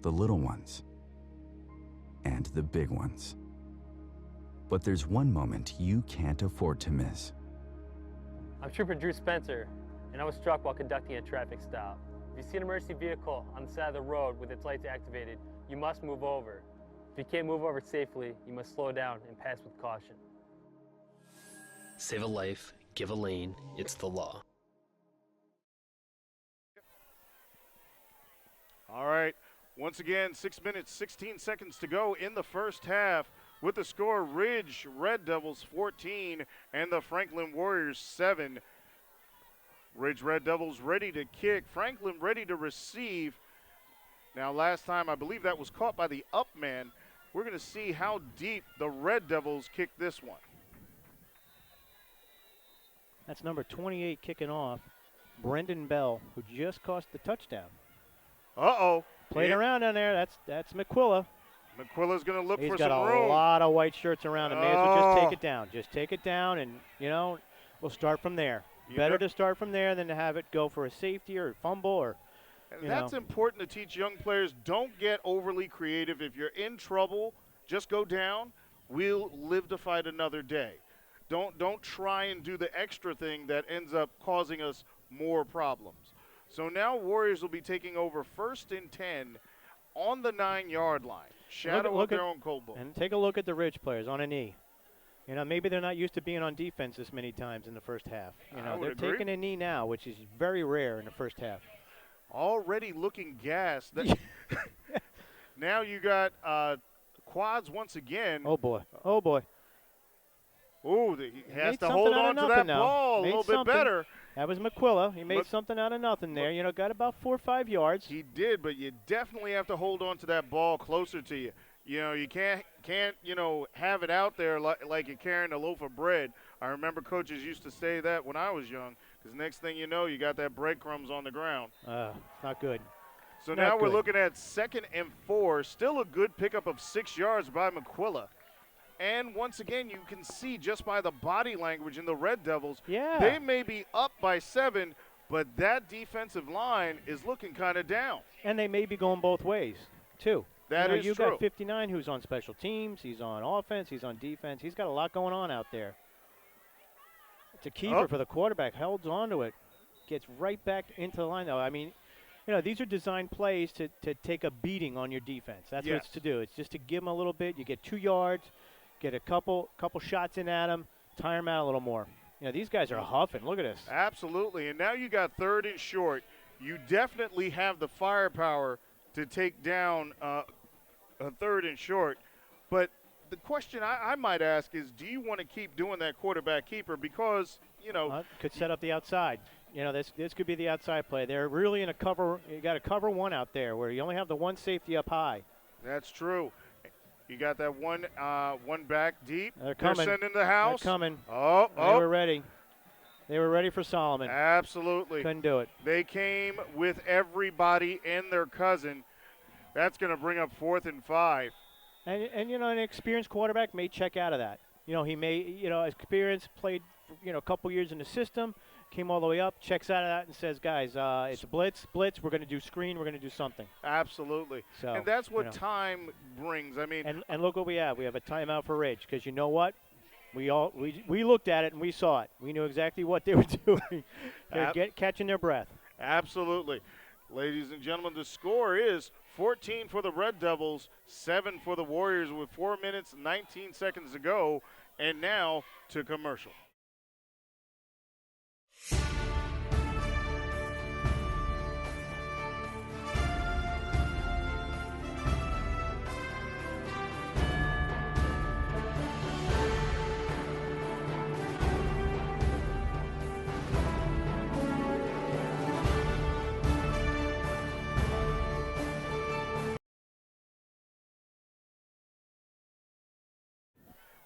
the little ones and the big ones. But there's one moment you can't afford to miss. I'm Trooper Drew Spencer, and I was struck while conducting a traffic stop. If you see an emergency vehicle on the side of the road with its lights activated, you must move over. If you can't move over safely, you must slow down and pass with caution. Save a life, give a lane, it's the law. All right. Once again, 6 minutes, 16 seconds to go in the first half. With the score, Ridge Red Devils 14 and the Franklin Warriors 7. Ridge Red Devils ready to kick. Franklin ready to receive. Now, last time, I believe that was caught by the up man. We're going to see how deep the Red Devils kick this one. That's number 28 kicking off, Brendan Bell, who just cost the touchdown. Uh-oh. Played around down there. That's McQuilla. McQuilla's going to look for some room. He's got a lot of white shirts around him. May as well just take it down. Just take it down, and, we'll start from there. Better to start from there than to have it go for a safety or a fumble or – and that's important to teach young players. Don't get overly creative. If you're in trouble, just go down. We'll live to fight another day. Don't try and do the extra thing that ends up causing us more problems. So now Warriors will be taking over 1st and 10 on the 9-yard line. Shadow of their own cold ball. And take a look at the Ridge players on a knee. Maybe they're not used to being on defense this many times in the first half. They're taking a knee now, which is very rare in the first half. Already looking gassed. Now you got quads once again. Oh, boy. Oh, boy. Ooh, he has to hold on to that ball a little bit better. That was McQuilla. He made something out of nothing there. Got about 4 or 5 yards. He did, but you definitely have to hold on to that ball closer to you. You can't have it out there like you're carrying a loaf of bread. I remember coaches used to say that when I was young, because next thing you know, you got that breadcrumbs on the ground. It's not good. So now we're looking at 2nd and 4. Still a good pickup of 6 yards by McQuilla. And once again, you can see just by the body language in the Red Devils, they may be up by 7, but that defensive line is looking kind of down. And they may be going both ways, too. That is true. You got 59 who's on special teams. He's on offense. He's on defense. He's got a lot going on out there. It's a keeper for the quarterback. Holds on to it. Gets right back into the line, though. I mean, these are designed plays to take a beating on your defense. That's what it's to do. It's just to give them a little bit. You get 2 yards, get a couple shots in at them, tire them out a little more. These guys are huffing. Look at this. Absolutely. And now you got 3rd and short. You definitely have the firepower to take down a 3rd and short. But the question I might ask is, do you want to keep doing that quarterback keeper? Because, could set up the outside. This could be the outside play. They're really in a cover. You got a cover 1 out there where you only have the 1 safety up high. That's true. You got that one back deep. They're coming. They're sending the house. They're coming. Oh. They were ready. They were ready for Solomon. Absolutely. Couldn't do it. They came with everybody and their cousin. That's going to bring up 4th and 5. And an experienced quarterback may check out of that. He may, experience, played, a couple years in the system, came all the way up, checks out of that and says, guys, it's blitz, we're going to do screen, we're going to do something. Absolutely. So, and that's what time brings. I mean, and look what we have. We have a timeout for Ridge, because you know what? We looked at it and we saw it. We knew exactly what they were doing. They're catching their breath. Absolutely. Ladies and gentlemen, the score is 14 for the Red Devils, 7 for the Warriors with 4 minutes, 19 seconds to go. And now to commercial.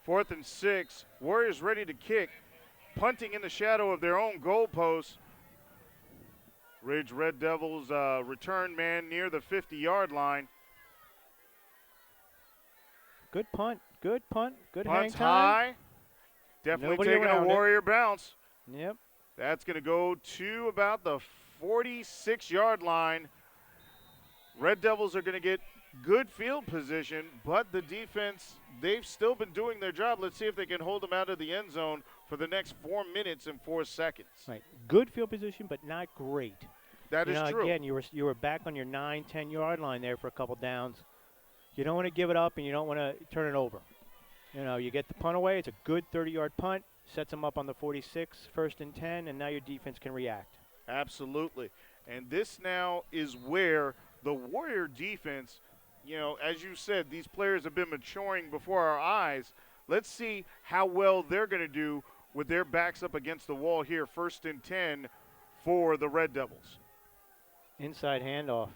Fourth and 6. Warriors ready to kick. Punting in the shadow of their own goalpost. Ridge Red Devils return man near the 50-yard line. Good punt. Good punt. Good Punt's hang time. High. Definitely Nobody taking a Warrior bounce. Yep. That's going to go to about the 46-yard line. Red Devils are going to get good field position, but the defense, they've still been doing their job. Let's see if they can hold them out of the end zone for the next 4 minutes and 4 seconds. Right. Good field position, but not great. That is true. Again, you were back on your 9-10-yard line there for a couple downs. You don't want to give it up, and you don't want to turn it over. You get the punt away. It's a good 30-yard punt. Sets them up on the 46, 1st and 10, and now your defense can react. Absolutely. And this now is where the Warrior defense, as you said, these players have been maturing before our eyes. Let's see how well they're going to do with their backs up against the wall here. 1st and 10 for the Red Devils. Inside handoff.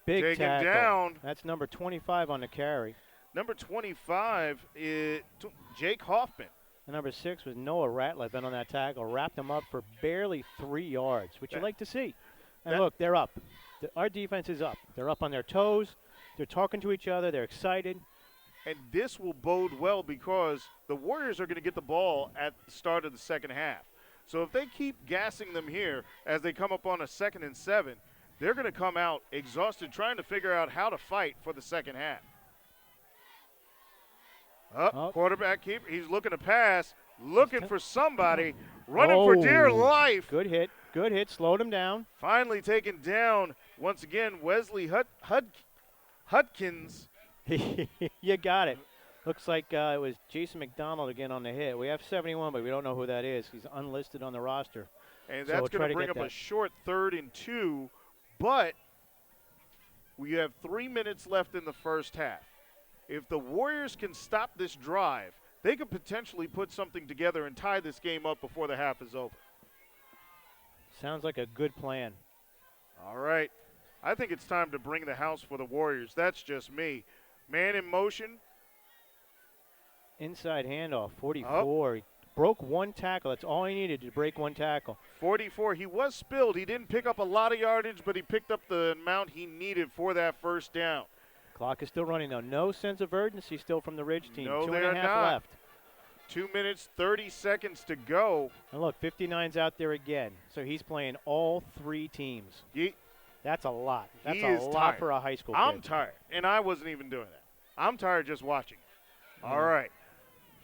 Big Taken tackle. down. That's number 25 on the carry. Number 25 is Jake Hoffman. And number 6 was Noah Ratliff in on that tackle. Wrapped him up for barely 3 yards, which you like to see. And look, they're up. Our defense is up. They're up on their toes. They're talking to each other. They're excited. And this will bode well because the Warriors are going to get the ball at the start of the second half. So if they keep gassing them here as they come up on a 2nd and 7, they're going to come out exhausted trying to figure out how to fight for the second half. Quarterback keeper. He's looking to pass, looking for somebody, running for dear life. Good hit. Good hit. Slowed him down. Finally taken down once again, Wesley Hudkins. You got it. Looks like it was Jason McDonald again on the hit. We have 71, but we don't know who that is. He's unlisted on the roster. And that's going to bring up a short 3rd and 2, but we have 3 minutes left in the first half. If the Warriors can stop this drive, they could potentially put something together and tie this game up before the half is over. Sounds like a good plan. All right. I think it's time to bring the house for the Warriors. That's just me. Man in motion. Inside handoff, 44. He broke 1 tackle. That's all he needed to break 1 tackle. 44. He was spilled. He didn't pick up a lot of yardage, but he picked up the amount he needed for that first down. Clock is still running, though. No sense of urgency still from the Ridge team. No, 2.5 left. 2 minutes, 30 seconds to go. And look, 59's out there again. So he's playing all 3 teams. That's a lot. That's a lot for a high school kid. I'm tired, and I wasn't even doing that. I'm tired just watching it. All right.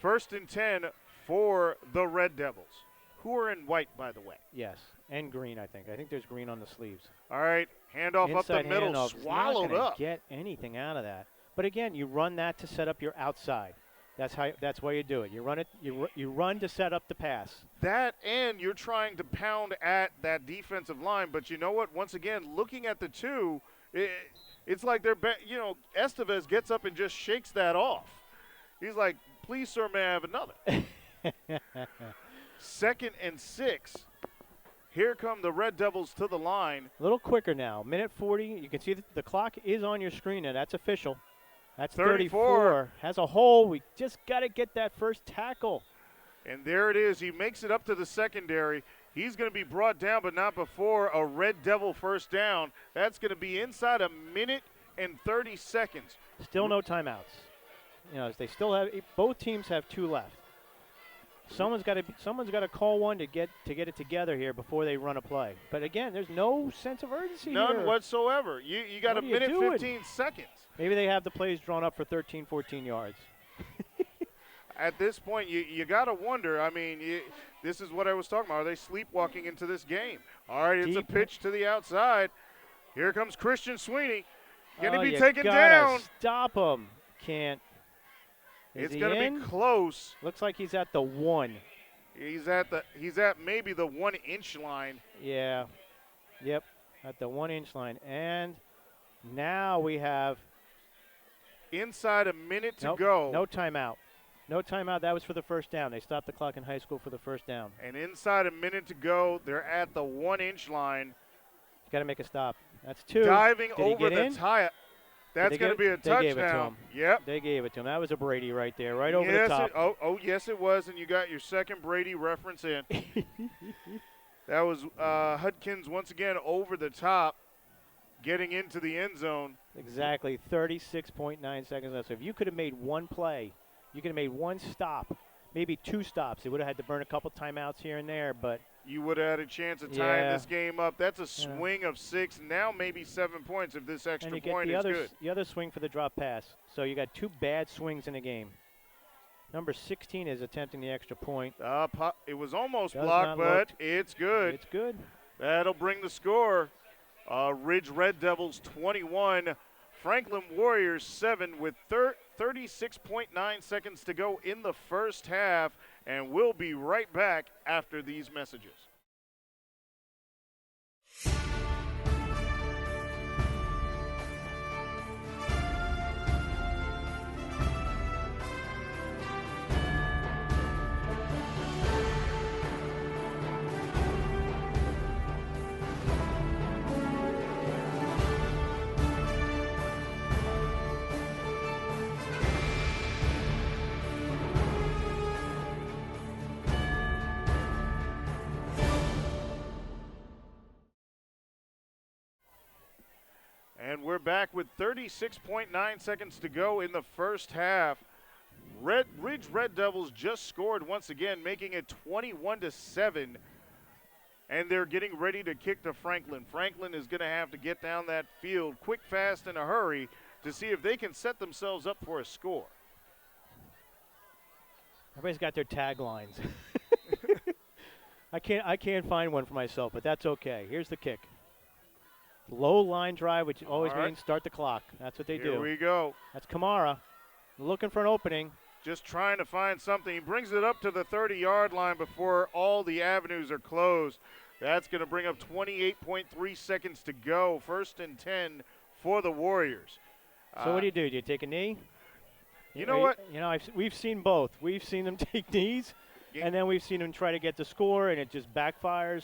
1st and 10 for the Red Devils, who are in white, by the way. Yes, and green, I think. I think there's green on the sleeves. All right, handoff Inside up the middle, handoff. swallowed Not up. Get anything out of that. But again, you run that to set up your outside. That's why you do it. You run it. You run to set up the pass. That, and you're trying to pound at that defensive line. But you know what? Once again, looking at the 2, it's like Estevez gets up and just shakes that off. He's like, "Please, sir, may I have another?" 2nd and 6. Here come the Red Devils to the line. A little quicker now. Minute 40. You can see the clock is on your screen, and that's official. That's 34. Has a hole. We just got to get that first tackle. And there it is. He makes it up to the secondary. He's going to be brought down, but not before a Red Devil first down. That's going to be inside a minute and 30 seconds. Still no timeouts. They still have both teams have 2 left. Someone's got to call one to get it together here before they run a play. But again, there's no sense of urgency None here. whatsoever. You got a minute 15 seconds. Maybe they have the plays drawn up for 13, 14 yards. At this point, you got to wonder. I mean, this is what I was talking about. Are they sleepwalking into this game? All right, it's a pitch to the outside. Here comes Christian Sweeney. Going to be taken down. Stop him. Can't. It's going to be close. Looks like he's at the 1. He's at maybe the 1-inch line. Yeah. Yep. At the 1-inch line. And now we have inside a minute to go. No timeout. No timeout. That was for the first down. They stopped the clock in high school for the first down. And inside a minute to go, they're at the 1-inch line. Got to make a stop. That's 2. Diving over the tie. That's going to be a touchdown. They gave it to him. Yep. They gave it to him. That was a Brady right there, right over the top. Yes, it was, and you got your second Brady reference in. That was Hudkins once again over the top, getting into the end zone. Exactly, 36.9 seconds left. So if you could have made one play, you could have made one stop, maybe 2 stops. They would have had to burn a couple timeouts here and there, but you would have had a chance of tying this game up. That's a swing of 6, now maybe 7 points if this extra point is good. The other swing for the drop pass. So you got 2 bad swings in the game. Number 16 is attempting the extra point. It was almost blocked, but it's good. It's good. That'll bring the score. Ridge Red Devils 21, Franklin Warriors 7 with 36.9 seconds to go in the first half. And we'll be right back after these messages. And we're back with 36.9 seconds to go in the first half. Ridge Red Devils just scored once again, making it 21-7. And they're getting ready to kick to Franklin. Franklin is going to have to get down that field quick, fast, in a hurry to see if they can set themselves up for a score. Everybody's got their taglines. I can't find one for myself, but that's okay. Here's the kick. Low line drive, which always means start the clock. That's what they do. Here we go. That's Kamara looking for an opening. Just trying to find something. He brings it up to the 30-yard line before all the avenues are closed. That's going to bring up 28.3 seconds to go. 1st and 10 for the Warriors. So what do? Do you take a knee? You know what? You know, we've seen both. We've seen them take knees, and then we've seen them try to get the score, and it just backfires.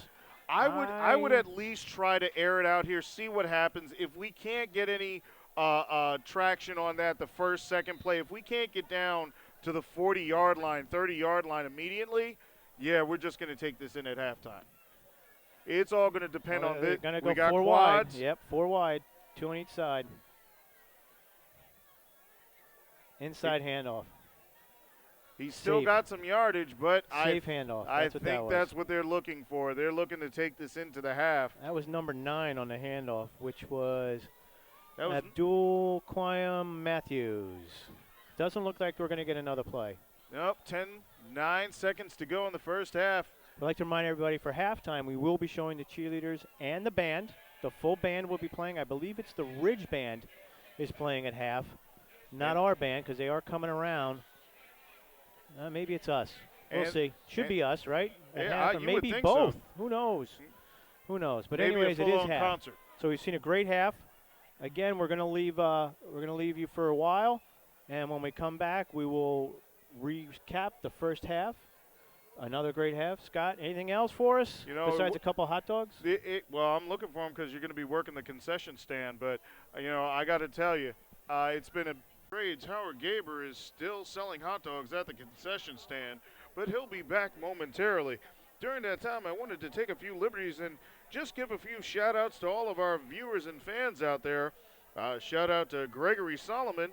I would at least try to air it out here, see what happens. If we can't get any traction on that, the first, second play, if we can't get down to the 40-yard line, 30-yard line immediately, yeah, we're just going to take this in at halftime. It's all going to depend on this. Going to go we got 4 quads. wide. Yep, 4 wide, 2 on each side. Inside handoff. He's still got some yardage, but safe handoff. I think that's what they're looking for. They're looking to take this into the half. That was number 9 on the handoff, which was Abdul Quayam Matthews. Doesn't look like we're going to get another play. Nope, 9 seconds to go in the first half. I'd like to remind everybody for halftime, we will be showing the cheerleaders and the band. The full band will be playing. I believe it's the Ridge Band is playing at half. Not our band, because they are coming around. Maybe it's us. We'll see. Should be us, right? Yeah, you maybe both. So. Who knows? Who knows? But maybe anyways, it is half. Concert. So we've seen a great half. Again, we're gonna leave you for a while, and when we come back, we will recap the first half. Another great half. Scott, anything else for us besides a couple hot dogs? Well, I'm looking for them because you're going to be working the concession stand. But I got to tell you, it's been a trades. Howard Gaber is still selling hot dogs at the concession stand, but he'll be back momentarily. During that time, I wanted to take a few liberties and just give a few shout-outs to all of our viewers and fans out there. Shout-out to Gregory Solomon.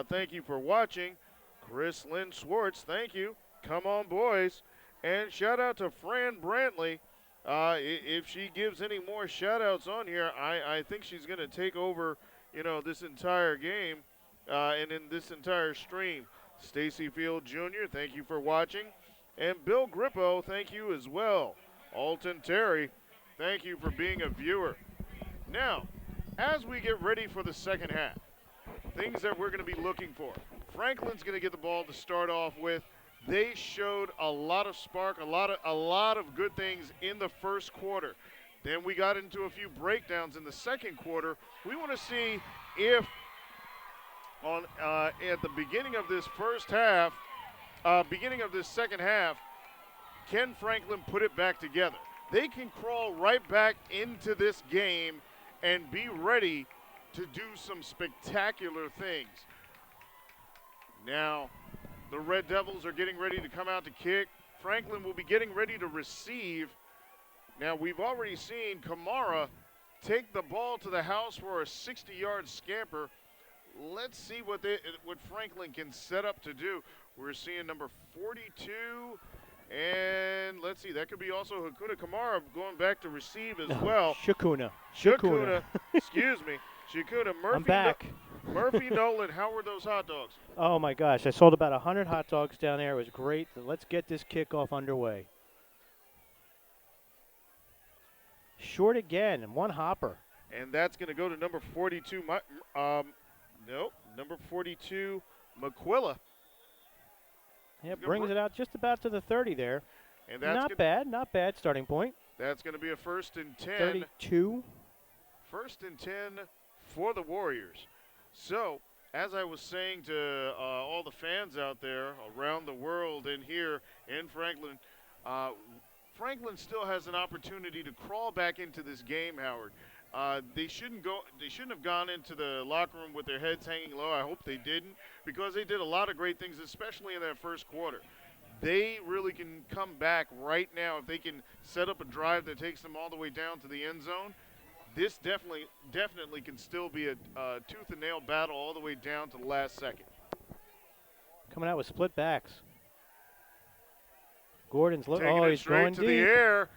Thank you for watching. Chris Lynn Swartz, thank you. Come on, boys. And shout-out to Fran Brantley. If she gives any more shout-outs on here, I think she's going to take over, this entire game. And in this entire stream. Stacy Field Jr., thank you for watching. And Bill Grippo, thank you as well. Alton Terry, thank you for being a viewer. Now, as we get ready for the second half, things that we're going to be looking for. Franklin's going to get the ball to start off with. They showed a lot of spark, a lot of good things in the first quarter. Then we got into a few breakdowns in the second quarter. We want to see if at the beginning of this second half, can Franklin put it back together? They can crawl right back into this game and be ready to do some spectacular things. Now, the Red Devils are getting ready to come out to kick. Franklin will be getting ready to receive. Now, we've already seen Kamara take the ball to the house for a 60-yard scamper. Let's see what Franklin can set up to do. We're seeing number 42, and let's see, that could be also Hakuna Kamara going back to receive as well. Shakuna. Excuse me. Shakuna. Murphy. I'm back. Murphy Nolan, how were those hot dogs? Oh, my gosh. I sold about 100 hot dogs down there. It was great. Let's get this kickoff underway. Short again, and one hopper. And that's going to go to number 42. Number 42, McQuilla. Yeah, brings it out just about to the 30 there. And that's not bad starting point. That's going to be a 1st and 10. 32. 1st and 10 for the Warriors. So, as I was saying to all the fans out there around the world and here in Franklin, Franklin still has an opportunity to crawl back into this game, Howard. They shouldn't have gone into the locker room with their heads hanging low. I hope they didn't, because they did a lot of great things, especially in that first quarter. They really can come back right now if they can set up a drive that takes them all the way down to the end zone. this definitely can still be a tooth and nail battle all the way down to the last second. Coming out with split backs. Gordon's Taking oh, it he's straight going to deep. the air.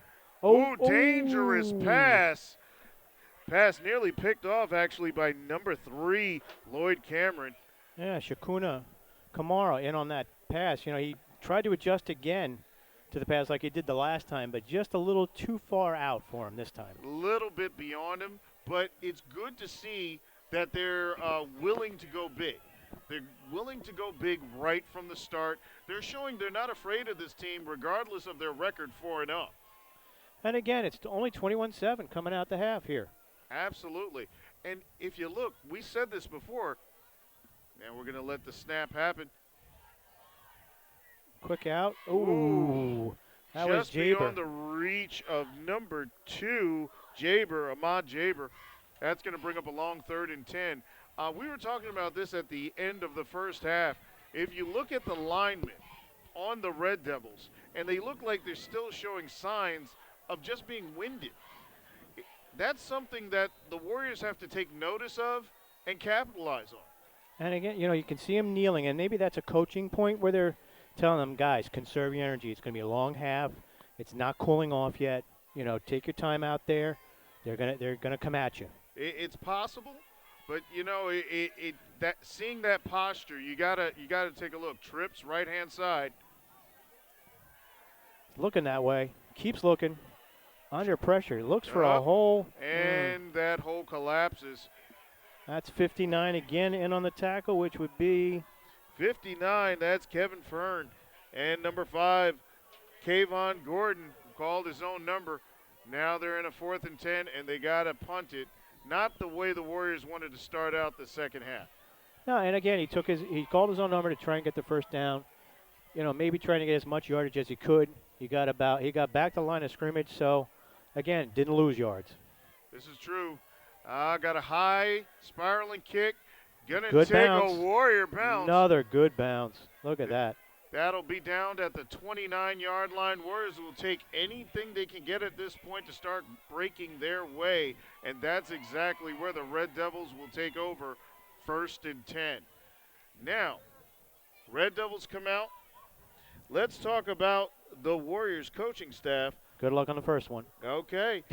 Oh, Ooh, dangerous oh. pass. Pass nearly picked off, actually, by number 3, Lloyd Cameron. Yeah, Shakuna Kamara in on that pass. You know, he tried to adjust again to the pass like he did the last time, but just a little too far out for him this time. A little bit beyond him, but it's good to see that they're willing to go big. They're willing to go big right from the start. They're showing they're not afraid of this team regardless of their record 4-0. And again, it's only 21-7 coming out the half here. Absolutely. And if you look, we said this before, and we're going to let the snap happen. Quick out. Ooh. That was Just Jaber. beyond the reach of number 2, Ahmad Jaber. That's going to bring up a long 3rd and 10. We were talking about this at the end of the first half. If you look at the linemen on the Red Devils, and they look like they're still showing signs of just being winded, that's something that the Warriors have to take notice of and capitalize on. And again, you know, you can see him kneeling, and maybe that's a coaching point where they're telling them, guys, conserve your energy. It's going to be a long half. It's not cooling off yet. You know, take your time out there. They're gonna come at you. It's possible, but you know, that seeing that posture, you gotta take a look. Trips right hand side. Looking that way. Keeps looking. Under pressure. Looks for a hole. And that hole collapses. That's 59 again in on the tackle, which would be 59. That's Kevin Fern. And number 5, Kayvon Gordon, called his own number. Now they're in a 4th and 10, and they got to punt it. Not the way the Warriors wanted to start out the second half. No, and again, he called his own number to try and get the first down. You know, maybe trying to get as much yardage as he could. He got back to the line of scrimmage, so again, didn't lose yards. This is true. Got a high spiraling kick. Gonna good take bounce. a Warrior bounce. Another good bounce. Look at that. That'll be down at the 29-yard line. Warriors will take anything they can get at this point to start breaking their way, and that's exactly where the Red Devils will take over, 1st and 10. Now, Red Devils come out. Let's talk about the Warriors coaching staff. Good luck on the first one. Okay.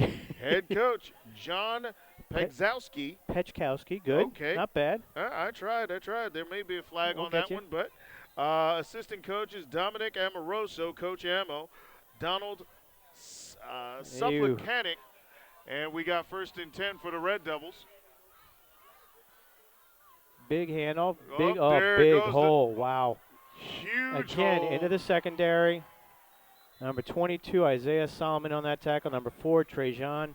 Head coach John Pegzowski. Pechkowski, good. Okay. Not bad. I tried. There may be a flag We'll on that get you. one, but assistant coaches Dominic Amoroso, Coach Ammo, Donald Suplicanic, and we got 1st and 10 for the Red Devils. Big handoff. There Big goes hole. Wow. Huge Again, hole. into the secondary. Number 22, Isaiah Solomon on that tackle. Number 4, Trajan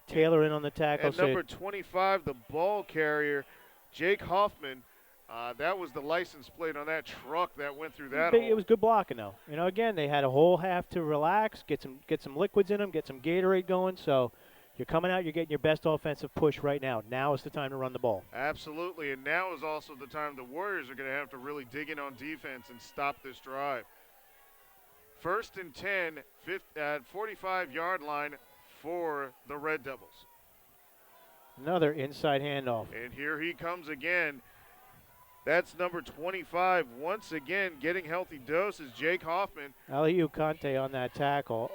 Taylor in on the tackle. And number 25, the ball carrier, Jake Hoffman. That was the license plate on that truck that went through that hole. It was good blocking, though. You know, again, they had a whole half to relax, get some liquids in them, get some Gatorade going. So you're coming out, you're getting your best offensive push right now. Now is the time to run the ball. Absolutely, and now is also the time the Warriors are going to have to really dig in on defense and stop this drive. 1st and 10 at 45-yard line for the Red Devils. Another inside handoff. And here he comes again. That's number 25, once again getting healthy doses, Jake Hoffman. Aliu Kante on that tackle.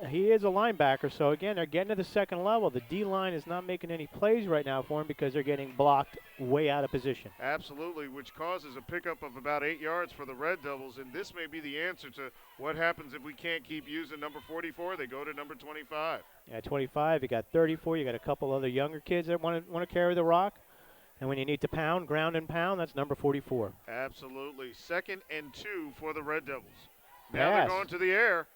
He is a linebacker, so again, they're getting to the second level. The D-line is not making any plays right now for him because they're getting blocked way out of position. Absolutely, which causes a pickup of about 8 yards for the Red Devils, and this may be the answer to what happens if we can't keep using number 44. They go to number 25. Yeah, 25, you got 34, you got a couple other younger kids that want to carry the rock. And when you need to ground and pound, that's number 44. Absolutely. 2nd and 2 for the Red Devils. Now Pass. they're going to the air.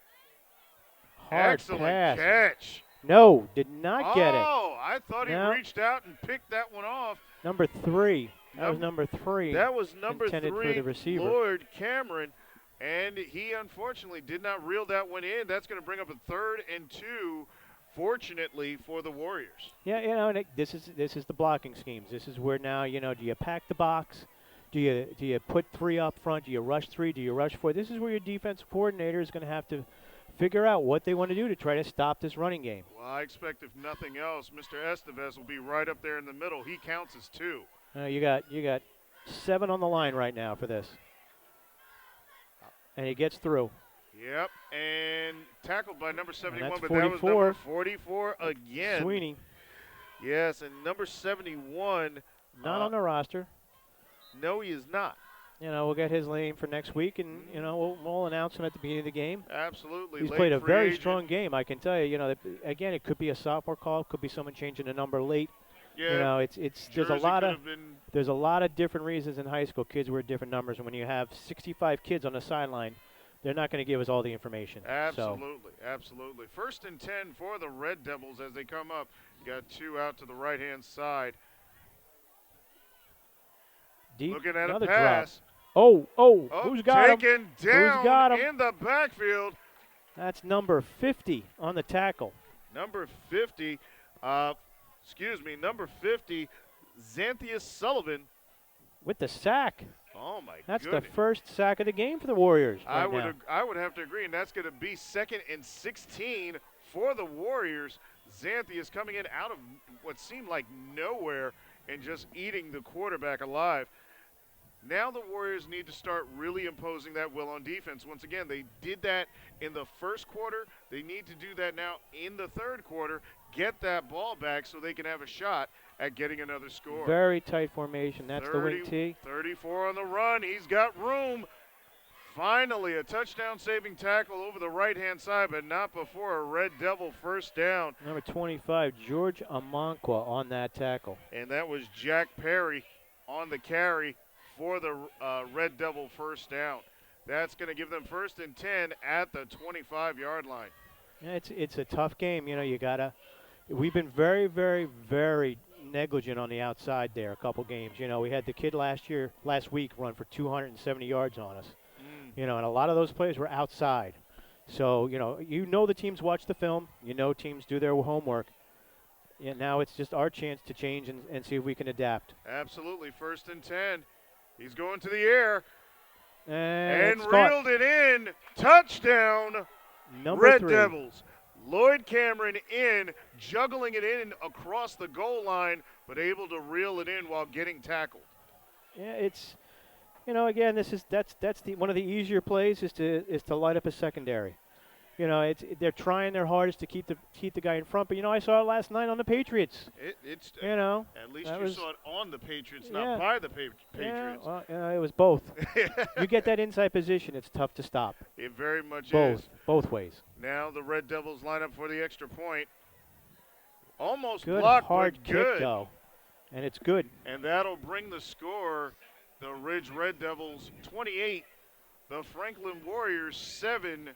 Hard Excellent pass. catch. No, did not get it. Oh, I thought he No. reached out and picked that one off. Number 3. That was number 3. That was number intended 3, for the receiver. Lloyd Cameron, and he unfortunately did not reel that one in. That's going to bring up a 3rd and 2, fortunately, for the Warriors. Yeah, you know, and this is the blocking schemes. This is where now, you know, do you pack the box? Do you put 3 up front? Do you rush 3? Do you rush 4? This is where your defensive coordinator is going to have to figure out what they want to do to try to stop this running game. Well, I expect if nothing else, Mr. Estevez will be right up there in the middle. He counts as 2. You got 7 on the line right now for this. And he gets through. Yep, and tackled by number 71, that's but 44. that was number 44 again. Sweeney. Yes, and number 71. Not on the roster. No, he is not. We'll get his name for next week, and, we'll announce him at the beginning of the game. Absolutely. He's Late played a free very agent. strong game, I can tell you. Again, it could be a sophomore call. It could be someone changing the number late. Yeah, There's a lot of different reasons in high school. Kids wear different numbers, and when you have 65 kids on the sideline, they're not going to give us all the information. Absolutely, absolutely. 1st and 10 for the Red Devils as they come up. Got 2 out to the right-hand side. Deep, Looking at a another pass. Drop. Who's got him? Taken Who's got down him? in the backfield. That's number 50 on the tackle. Number 50, number 50, Xanthius Sullivan. With the sack. Oh, my That's goodness. the first sack of the game for the Warriors I right now. would have to agree, and that's going to be 2nd and 16 for the Warriors. Xanthius coming in out of what seemed like nowhere and just eating the quarterback alive. Now the Warriors need to start really imposing that will on defense. Once again, they did that in the first quarter. They need to do that now in the third quarter, get that ball back so they can have a shot at getting another score. Very tight formation. That's the wing tee. 34 on the run. He's got room. Finally, a touchdown-saving tackle over the right-hand side, but not before a Red Devil first down. Number 25, George Amankwa on that tackle. And that was Jack Perry on the carry for the Red Devil first down. That's going to give them 1st and 10 at the 25-yard line. Yeah, it's a tough game. We've been very, very, very negligent on the outside there a couple games. We had the kid last week run for 270 yards on us. And a lot of those plays were outside. So, the teams watch the film. Teams do their homework. And now it's just our chance to change and see if we can adapt. Absolutely. 1st and 10. He's going to the air. And reeled it in. Touchdown. Number Red 3. Devils. Lloyd Cameron in, juggling it in across the goal line, but able to reel it in while getting tackled. Yeah, it's, again, that's one of the easier plays is to light up a secondary. They're trying their hardest to keep the guy in front, but I saw it last night on the Patriots. At least you saw it on the Patriots, not by the Patriots. Yeah, well, it was both. You get that inside position, it's tough to stop. It very much is. is. Both ways. Now the Red Devils line up for the extra point. Almost good, blocked, hard but kick good. Though, and it's good. And that'll bring the score. The Ridge Red Devils 28, the Franklin Warriors 7.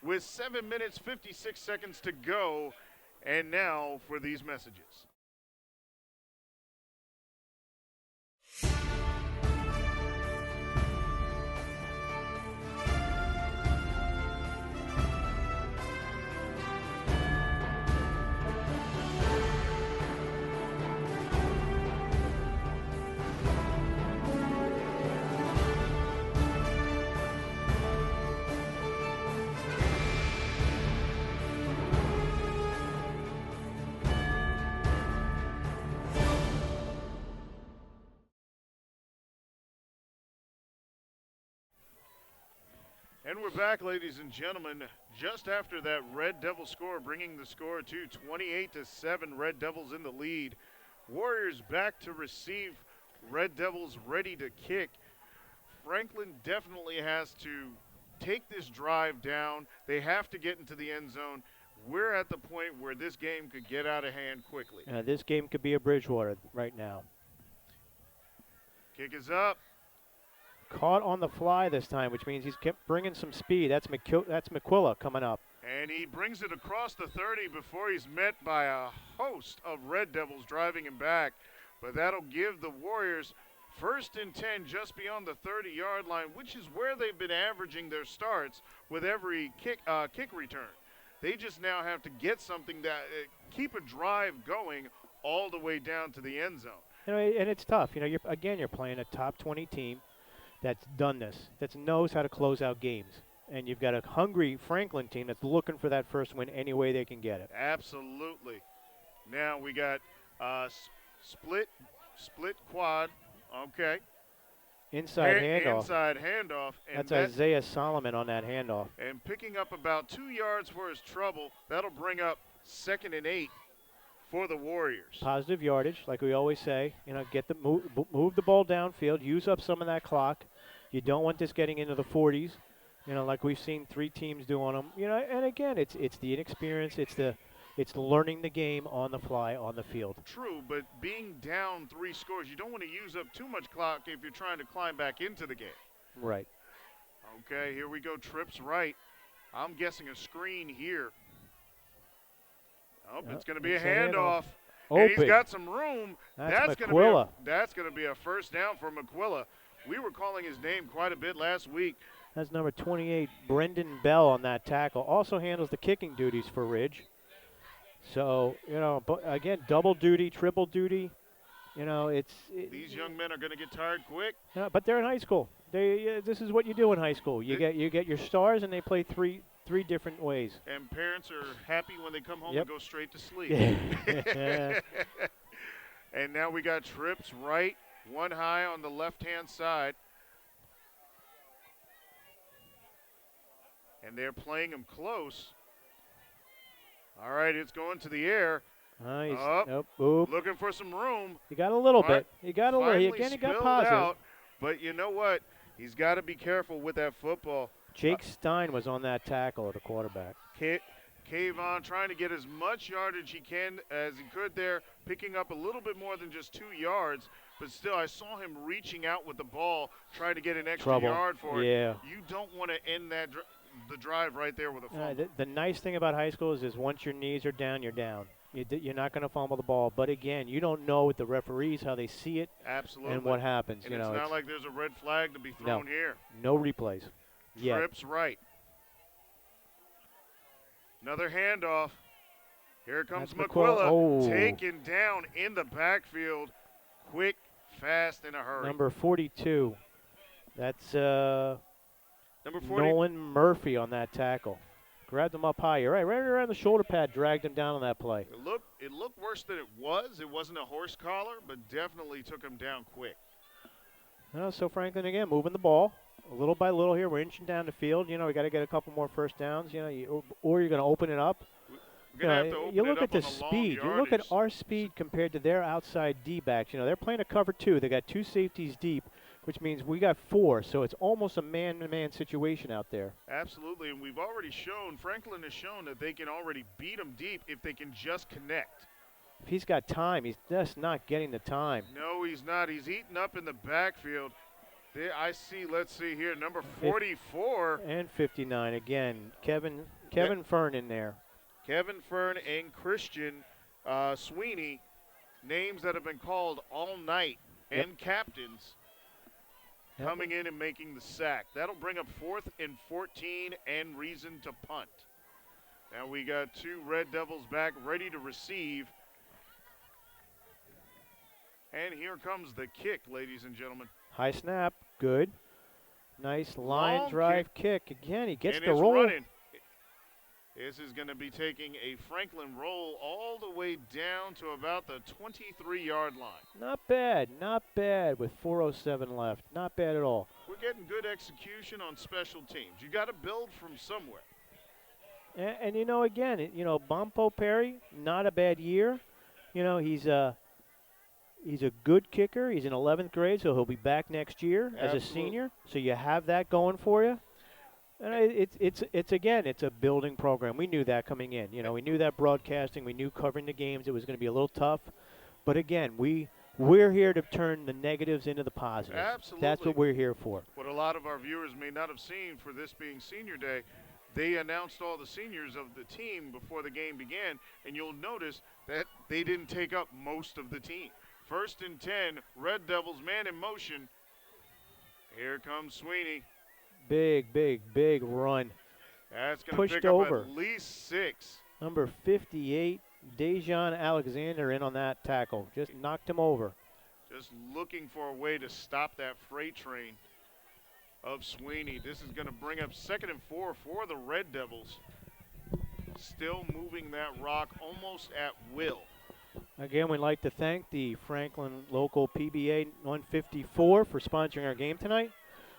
With 7 minutes, 56 seconds to go. And now for these messages. And we're back, ladies and gentlemen, just after that Red Devil score, bringing the score to 28-7. Red Devils in the lead. Warriors back to receive. Red Devils ready to kick. Franklin definitely has to take this drive down. They have to get into the end zone. We're at the point where this game could get out of hand quickly. This game could be a Bridgewater right now. Kick is up. Caught on the fly this time, which means he's kept bringing some speed. That's McQuilla coming up. And he brings it across the 30 before he's met by a host of Red Devils driving him back. But that'll give the Warriors 1st and 10 just beyond the 30-yard line, which is where they've been averaging their starts with every kick return. They just now have to get something that keep a drive going all the way down to the end zone. And it's tough. You're playing a top 20 team that's done this, that knows how to close out games. and you've got a hungry Franklin team that's looking for that first win any way they can get it. Absolutely. Now we got split quad. Okay. Inside handoff. Inside handoff. And that's Isaiah Solomon on that handoff. And picking up about 2 yards for his trouble. That'll bring up 2nd and 8 for the Warriors. Positive yardage, like we always say. You know, get the move the ball downfield, use up some of that clock. You don't want this getting into the 40s. You know, like we've seen 3 teams do on them. You know, and again, it's the inexperience. It's learning the game on the fly on the field. True, but being down 3 scores, you don't want to use up too much clock if you're trying to climb back into the game. Right. Okay, here we go. Trips right. I'm guessing a screen here. Oh, it's going to be a handoff. And he's got some room. That's McQuilla. That's going to be a first down for McQuilla. We were calling his name quite a bit last week. That's number 28, Brendan Bell on that tackle. Also handles the kicking duties for Ridge. So, you know, again, double duty, triple duty. You know, these young men are going to get tired quick. Yeah, but they're in high school. This is what you do in high school. You get your stars, and they play three different ways. And parents are happy when they come home and go straight to sleep. And now we got trips right, one high on the left-hand side. And they're playing him close. All right, it's going to the air. Looking for some room. He got a little bit. He got a little. Again, he got positive. Out, but you know what? He's got to be careful with that football. Jake Stein was on that tackle at the quarterback. Kayvon trying to get as much yardage he can as he could there, picking up a little bit more than just 2 yards. But still, I saw him reaching out with the ball, trying to get an extra yard for it. Yeah. You don't want to end the drive right there with a fumble. The nice thing about high school is once your knees are down, you're down. You're not going to fumble the ball. But, again, you don't know with the referees how they see it. Absolutely. And what happens. And it's not like there's a red flag to be thrown here. No replays. Trips right. Another handoff. Here comes McQuilla taken down in the backfield. Quick, fast, in a hurry. Number 42. That's number 40. Nolan Murphy on that tackle. Grabbed him up high. You're right around the shoulder pad, dragged him down on that play. It looked worse than it was. It wasn't a horse collar, but definitely took him down quick. So Franklin, again, moving the ball. Little by little here, we're inching down the field. You know, we got to get a couple more first downs. You know, or you're going to open it up. We're gonna have to open you look it up at the on speed. long You look at our speed compared to their outside D-backs. You know, they're playing a cover 2. They got 2 safeties deep, which means we got 4. So it's almost a man-to-man situation out there. Absolutely, and we've already shown, Franklin has shown that they can already beat them deep if they can just connect. If he's got time, he's just not getting the time. No, he's not. He's eating up in the backfield. I see, let's see here, number 44. And 59 again. Kevin Fern in there. Kevin Fern and Christian Sweeney, names that have been called all night, and captains coming in and making the sack. That'll bring up 4th and 14 and reason to punt. Now we got 2 Red Devils back ready to receive. And here comes the kick, ladies and gentlemen. High snap, good. Nice line drive kick. Again, he gets the roll. Running. This is going to be taking a Franklin roll all the way down to about the 23-yard line. Not bad with 4:07 left. Not bad at all. We're getting good execution on special teams. You got to build from somewhere. And you know, again, Bompo Perry, not a bad year. You know, he's a good kicker. He's in 11th grade, so he'll be back next year as a senior. So you have that going for you. And it's a building program. We knew that coming in. You know, we knew that broadcasting. We knew covering the games. It was going to be a little tough. But again, we're here to turn the negatives into the positives. Absolutely. That's what we're here for. What a lot of our viewers may not have seen for this being senior day, they announced all the seniors of the team before the game began, and you'll notice that they didn't take up most of the team. 1st and 10, Red Devils man in motion. Here comes Sweeney. Big run. That's going to pick up at least 6. Number 58, Dejan Alexander in on that tackle. Just knocked him over. Just looking for a way to stop that freight train. of Sweeney. This is going to bring up 2nd and 4 for the Red Devils. Still moving that rock almost at will. Again, we'd like to thank the Franklin local PBA 154 for sponsoring our game tonight.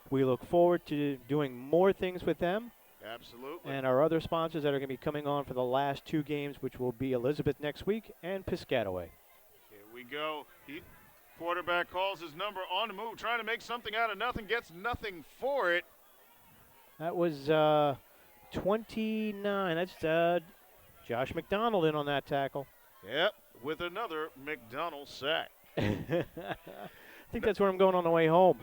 We look forward to doing more things with them. Absolutely. And our other sponsors that are going to be coming on for the last 2 games, which will be Elizabeth next week and Piscataway. Here we go. Quarterback calls his number on the move, trying to make something out of nothing, gets nothing for it. That was 29. That's Josh McDonald in on that tackle. Yep, with another McDonald sack. I think that's where I'm going on the way home.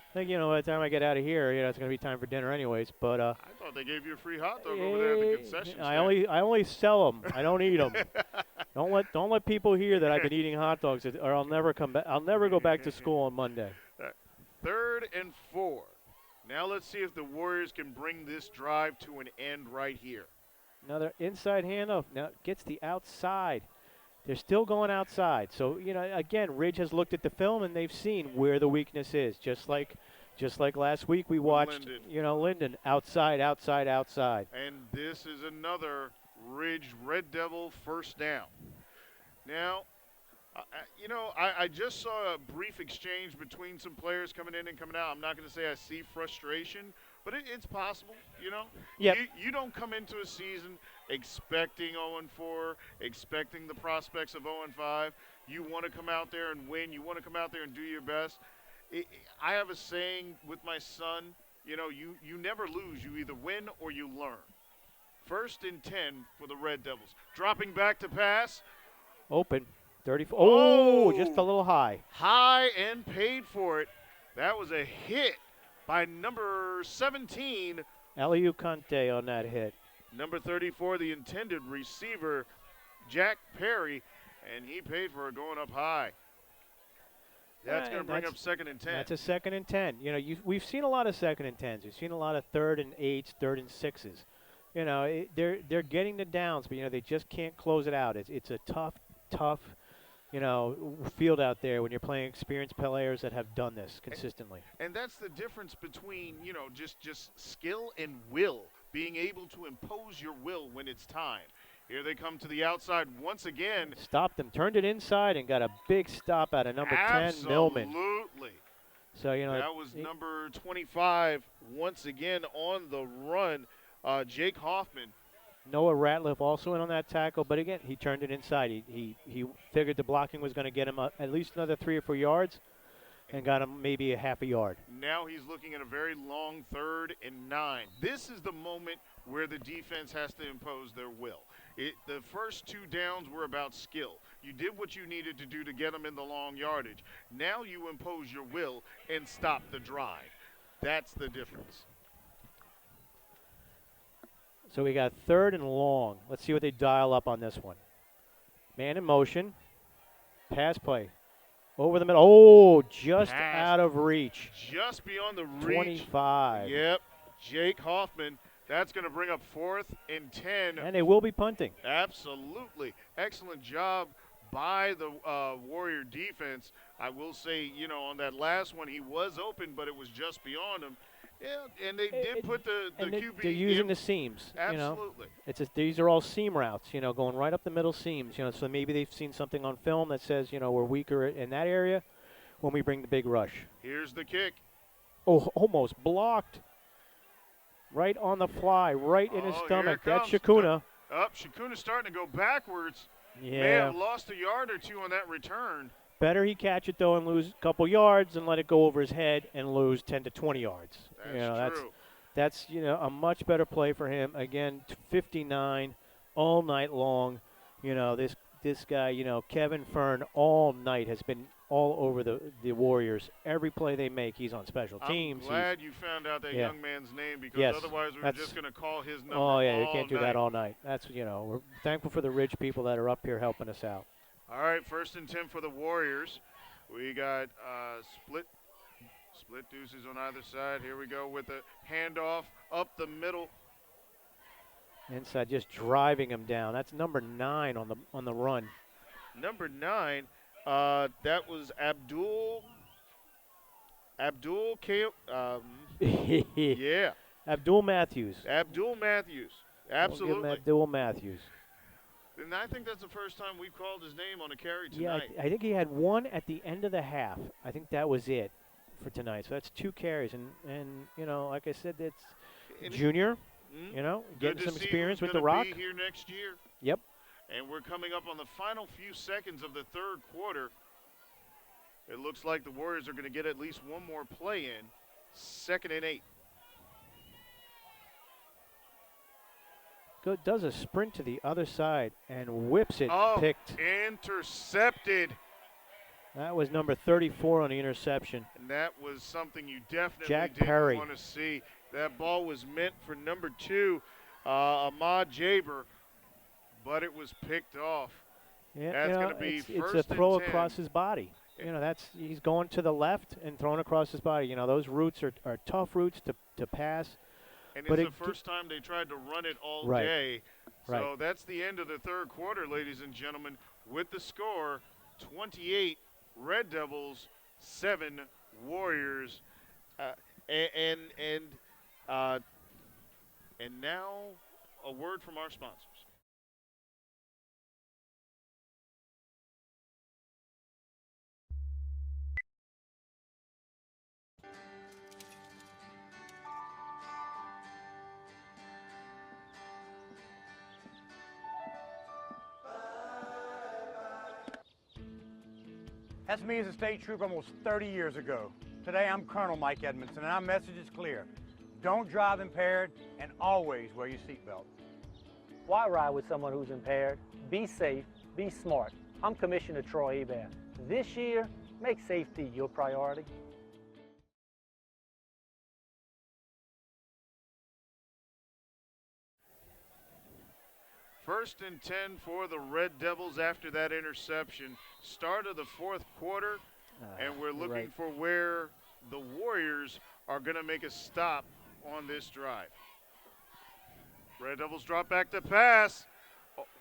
I think, by the time I get out of here, it's going to be time for dinner anyways. But I thought they gave you a free hot dog over there at the concession stand. I only sell them. I don't eat them. Don't let people hear that I've been eating hot dogs, or I'll never come back. I'll never go back to school on Monday. 3rd and 4. Now let's see if the Warriors can bring this drive to an end right here. Another inside handoff. Now gets the outside. They're still going outside. So, again, Ridge has looked at the film and they've seen where the weakness is. Just like last week we watched, Linden outside. And this is another Ridge Red Devil first down. Now, I just saw a brief exchange between some players coming in and coming out. I'm not going to say I see frustration, but it's possible, Yep. You don't come into a season expecting 0-4, expecting the prospects of 0-5. You want to come out there and win. You want to come out there and do your best. I have a saying with my son, you never lose. You either win or you learn. 1st and 10 for the Red Devils. Dropping back to pass. Open. 34. Oh, just a little high. High and paid for it. That was a hit by number 17. Eliu Conte on that hit. Number 34, the intended receiver, Jack Perry, and he paid for it going up high. That's going to bring up 2nd and 10. That's a 2nd and 10. We've seen a lot of 2nd and 10s. We've seen a lot of 3rd and 8s, 3rd and 6s. They're getting the downs, but they just can't close it out. It's a tough, field out there when you're playing experienced players that have done this consistently. And that's the difference between, just skill and will, being able to impose your will when it's time. Here they come to the outside once again. Stopped them, turned it inside, and got a big stop out of number 10, Millman. Absolutely. So, that was number 25 once again on the run, Jake Hoffman. Noah Ratliff also in on that tackle, but again, he turned it inside. He figured the blocking was going to get him at least another 3 or 4 yards, and got him maybe a half a yard. Now he's looking at a very long 3rd and 9. This is the moment where the defense has to impose their will. The first 2 downs were about skill. You did what you needed to do to get them in the long yardage. Now you impose your will and stop the drive. That's the difference. So we got 3rd and long. Let's see what they dial up on this one. Man in motion. Pass play. Over the middle. Oh, just out of reach. Just beyond the reach. 25. Yep. Jake Hoffman. That's going to bring up 4th and 10. And they will be punting. Absolutely. Excellent job by the Warrior defense. I will say, on that last one, he was open, but it was just beyond him. Yeah, and they did put the QB. They're using the seams. Absolutely. These are all seam routes, going right up the middle seams. So maybe they've seen something on film that says, we're weaker in that area when we bring the big rush. Here's the kick. Oh, almost blocked. Right on the fly, right in his stomach. That's Shakuna. Shakuna's starting to go backwards. Yeah. May have lost a yard or 2 on that return. Better he catch it, though, and lose a couple yards and let it go over his head and lose 10 to 20 yards. That's true. That's a much better play for him. Again, 59 all night long. This guy, Kevin Fern, all night has been all over the Warriors. Every play they make, he's on special teams. I'm glad you found out that young man's name, because otherwise we were just going to call his number Oh, yeah, all you can't do night. that all night. That's, we're thankful for the Ridge people that are up here helping us out. All right, 1st and 10 for the Warriors. We got split deuces on either side. Here we go with the handoff up the middle. Inside, just driving him down. That's number 9 on the run. Number 9, that was Abdul Yeah. Abdul Matthews. Abdul Matthews. We'll give him Absolutely. Abdul Matthews. And I think that's the first time we've called his name on a carry Yeah, tonight. I think he had one at the end of the half. I think that was it for tonight. So that's 2 carries. And you know, like I said, it's junior, you know, Good getting to some see experience who's with the gonna Rock. be here next year. Yep. And we're coming up on the final few seconds of the third quarter. It looks like the Warriors are going to get at least one more play in. 2nd and 8. Does a sprint to the other side and whips it. Oh, Picked. intercepted. That was number 34 on the interception. And that was something you definitely Jack didn't Perry. want to see. That ball was meant for number 2, Ahmad Jaber, but it was picked off. Yeah, That's you know, going to be it's first a throw and 10. across his body. You know, he's going to the left and throwing across his body. You know, those routes are tough routes to pass. And but it's the first time they tried to run it all Right. day. So Right. that's the end of the third quarter, ladies and gentlemen, with the score 28 Red Devils, 7 Warriors. And now a word from our sponsors. That's me as a state trooper almost 30 years ago. Today I'm Colonel Mike Edmondson, and our message is clear. Don't drive impaired, and always wear your seatbelt. Why ride with someone who's impaired? Be safe, be smart. I'm Commissioner Troy Hebert. This year, make safety your priority. First and 10 for the Red Devils after that interception. Start of the fourth quarter, and we're looking right. for where the Warriors are going to make a stop on this drive. Red Devils drop back to pass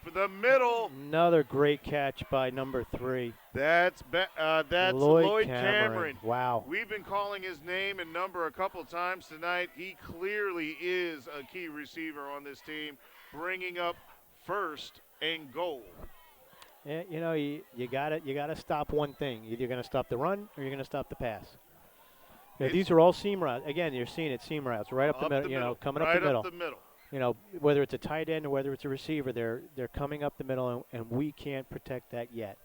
for the middle. Another great catch by number 3. That's Lloyd Cameron. Wow. We've been calling his name and number a couple times tonight. He clearly is a key receiver on this team, bringing up first and goal. Yeah, you know, you gotta stop one thing. Either you're gonna stop the run or you're gonna stop the pass. Yeah, these are all seam routes. Again, you're seeing it seam routes right up the middle. You know, coming right up the middle. Up the middle. You know, whether it's a tight end or whether it's a receiver, they're coming up the middle, and we can't protect that yet.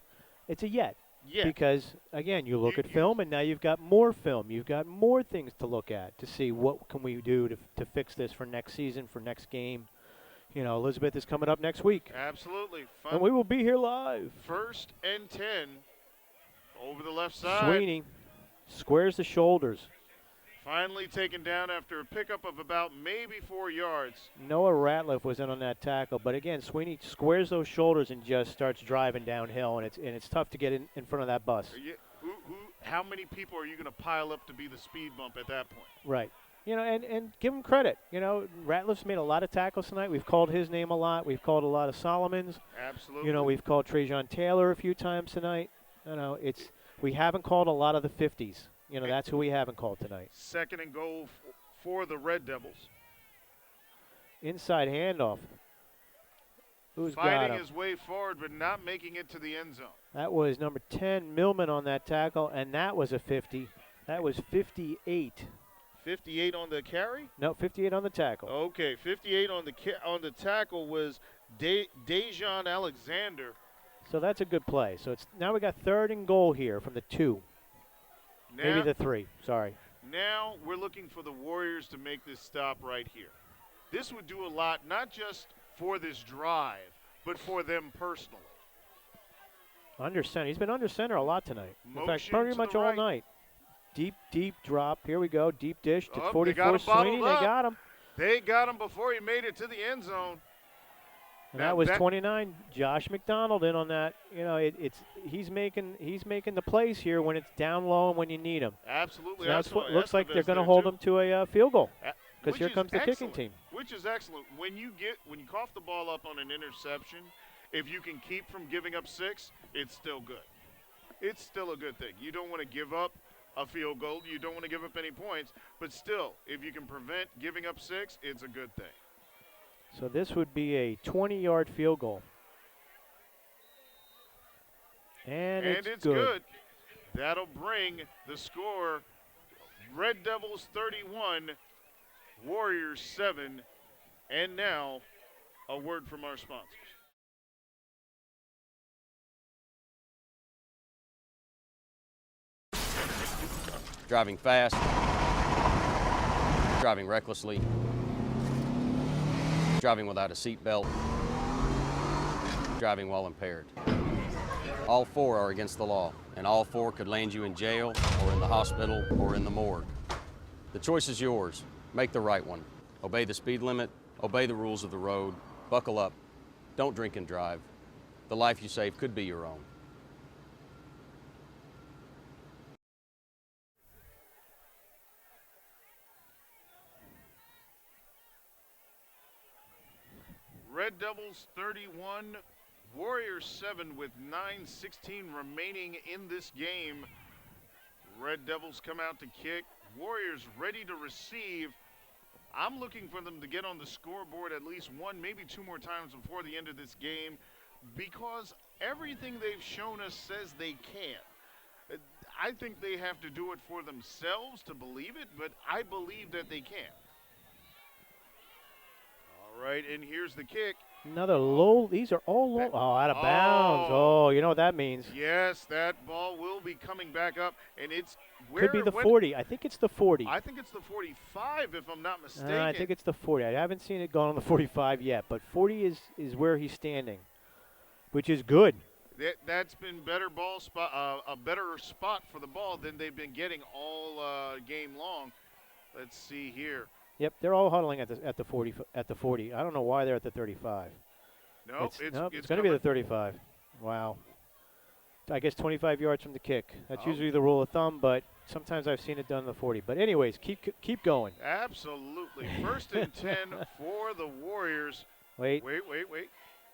It's a yet. Yeah. Because again, you look at film, and now you've got more film. You've got more things to look at to see what can we do to fix this for next season, for next game. You know, Elizabeth is coming up next week. Absolutely. Fun. And we will be here live. First and 10 over the left side. Sweeney squares the shoulders. Finally taken down after a pickup of about maybe 4 yards. Noah Ratliff was in on that tackle, but again, Sweeney squares those shoulders and just starts driving downhill, and it's tough to get in front of that bus. How many people are you going to pile up to be the speed bump at that point? Right. You know, and give him credit. You know, Ratliff's made a lot of tackles tonight. We've called his name a lot. We've called a lot of Solomon's. Absolutely. You know, we've called Trajan Taylor a few times tonight. You know, we haven't called a lot of the 50s. You know, that's who we haven't called tonight. Second and goal for the Red Devils. Inside handoff. Who's got Fighting him? his way forward, but not making it to the end zone. That was number 10, Millman, on that tackle, and that was a 50. That was 58. 58 on the carry? No, 58 on the tackle. Okay, 58 on the tackle was Dejan Alexander. So that's a good play. So now we got third and goal here from the 2. Maybe the 3, sorry. Now we're looking for the Warriors to make this stop right here. This would do a lot, not just for this drive, but for them personally. Under center. He's been under center a lot tonight. In fact, Motion pretty to much the all right. night. Deep drop. Here we go. Deep dish to Oh, 44 they got him Sweeney. bottled up. They got him. They got him before he made it to the end zone. And that was 29. Josh McDonald in on that. You know, he's making the plays here when it's down low and when you need him. Absolutely. So that's what looks like they're going to hold him to a field goal. Because here comes the kicking team. Which is excellent. When you cough the ball up on an interception, if you can keep from giving up 6, it's still good. It's still a good thing. You don't want to give up a field goal. You don't want to give up any points. But still, if you can prevent giving up 6, it's a good thing. So this would be a 20-yard field goal. And it's good. That'll bring the score Red Devils 31, Warriors 7. And now, a word from our sponsors. Driving fast, driving recklessly, driving without a seatbelt, driving while impaired. All 4 are against the law, and all 4 could land you in jail or in the hospital or in the morgue. The choice is yours. Make the right one. Obey the speed limit, obey the rules of the road, buckle up, don't drink and drive. The life you save could be your own. Red Devils 31, Warriors 7 with 9:16 remaining in this game. Red Devils come out to kick. Warriors ready to receive. I'm looking for them to get on the scoreboard at least 1, maybe 2 more times before the end of this game, because everything they've shown us says they can. I think they have to do it for themselves to believe it, but I believe that they can. All right, and here's the kick. Another low. These are all low. Oh, out of bounds. Oh, you know what that means. Yes, that ball will be coming back up, and it's Could be the 40. I think it's the 40. I think it's the 45, if I'm not mistaken. I think it's the 40. I haven't seen it gone on the 45 yet, but 40 is where he's standing, which is good. That's been better ball spot, a better spot for the ball than they've been getting all game long. Let's see here. Yep, they're all huddling at the 40. At the 40. I don't know why they're at the 35. Nope, it's going to be the 35. Wow. I guess 25 yards from the kick. That's usually the rule of thumb, but sometimes I've seen it done in the 40. But anyways, keep going. Absolutely. 1st and 10 for the Warriors. Wait.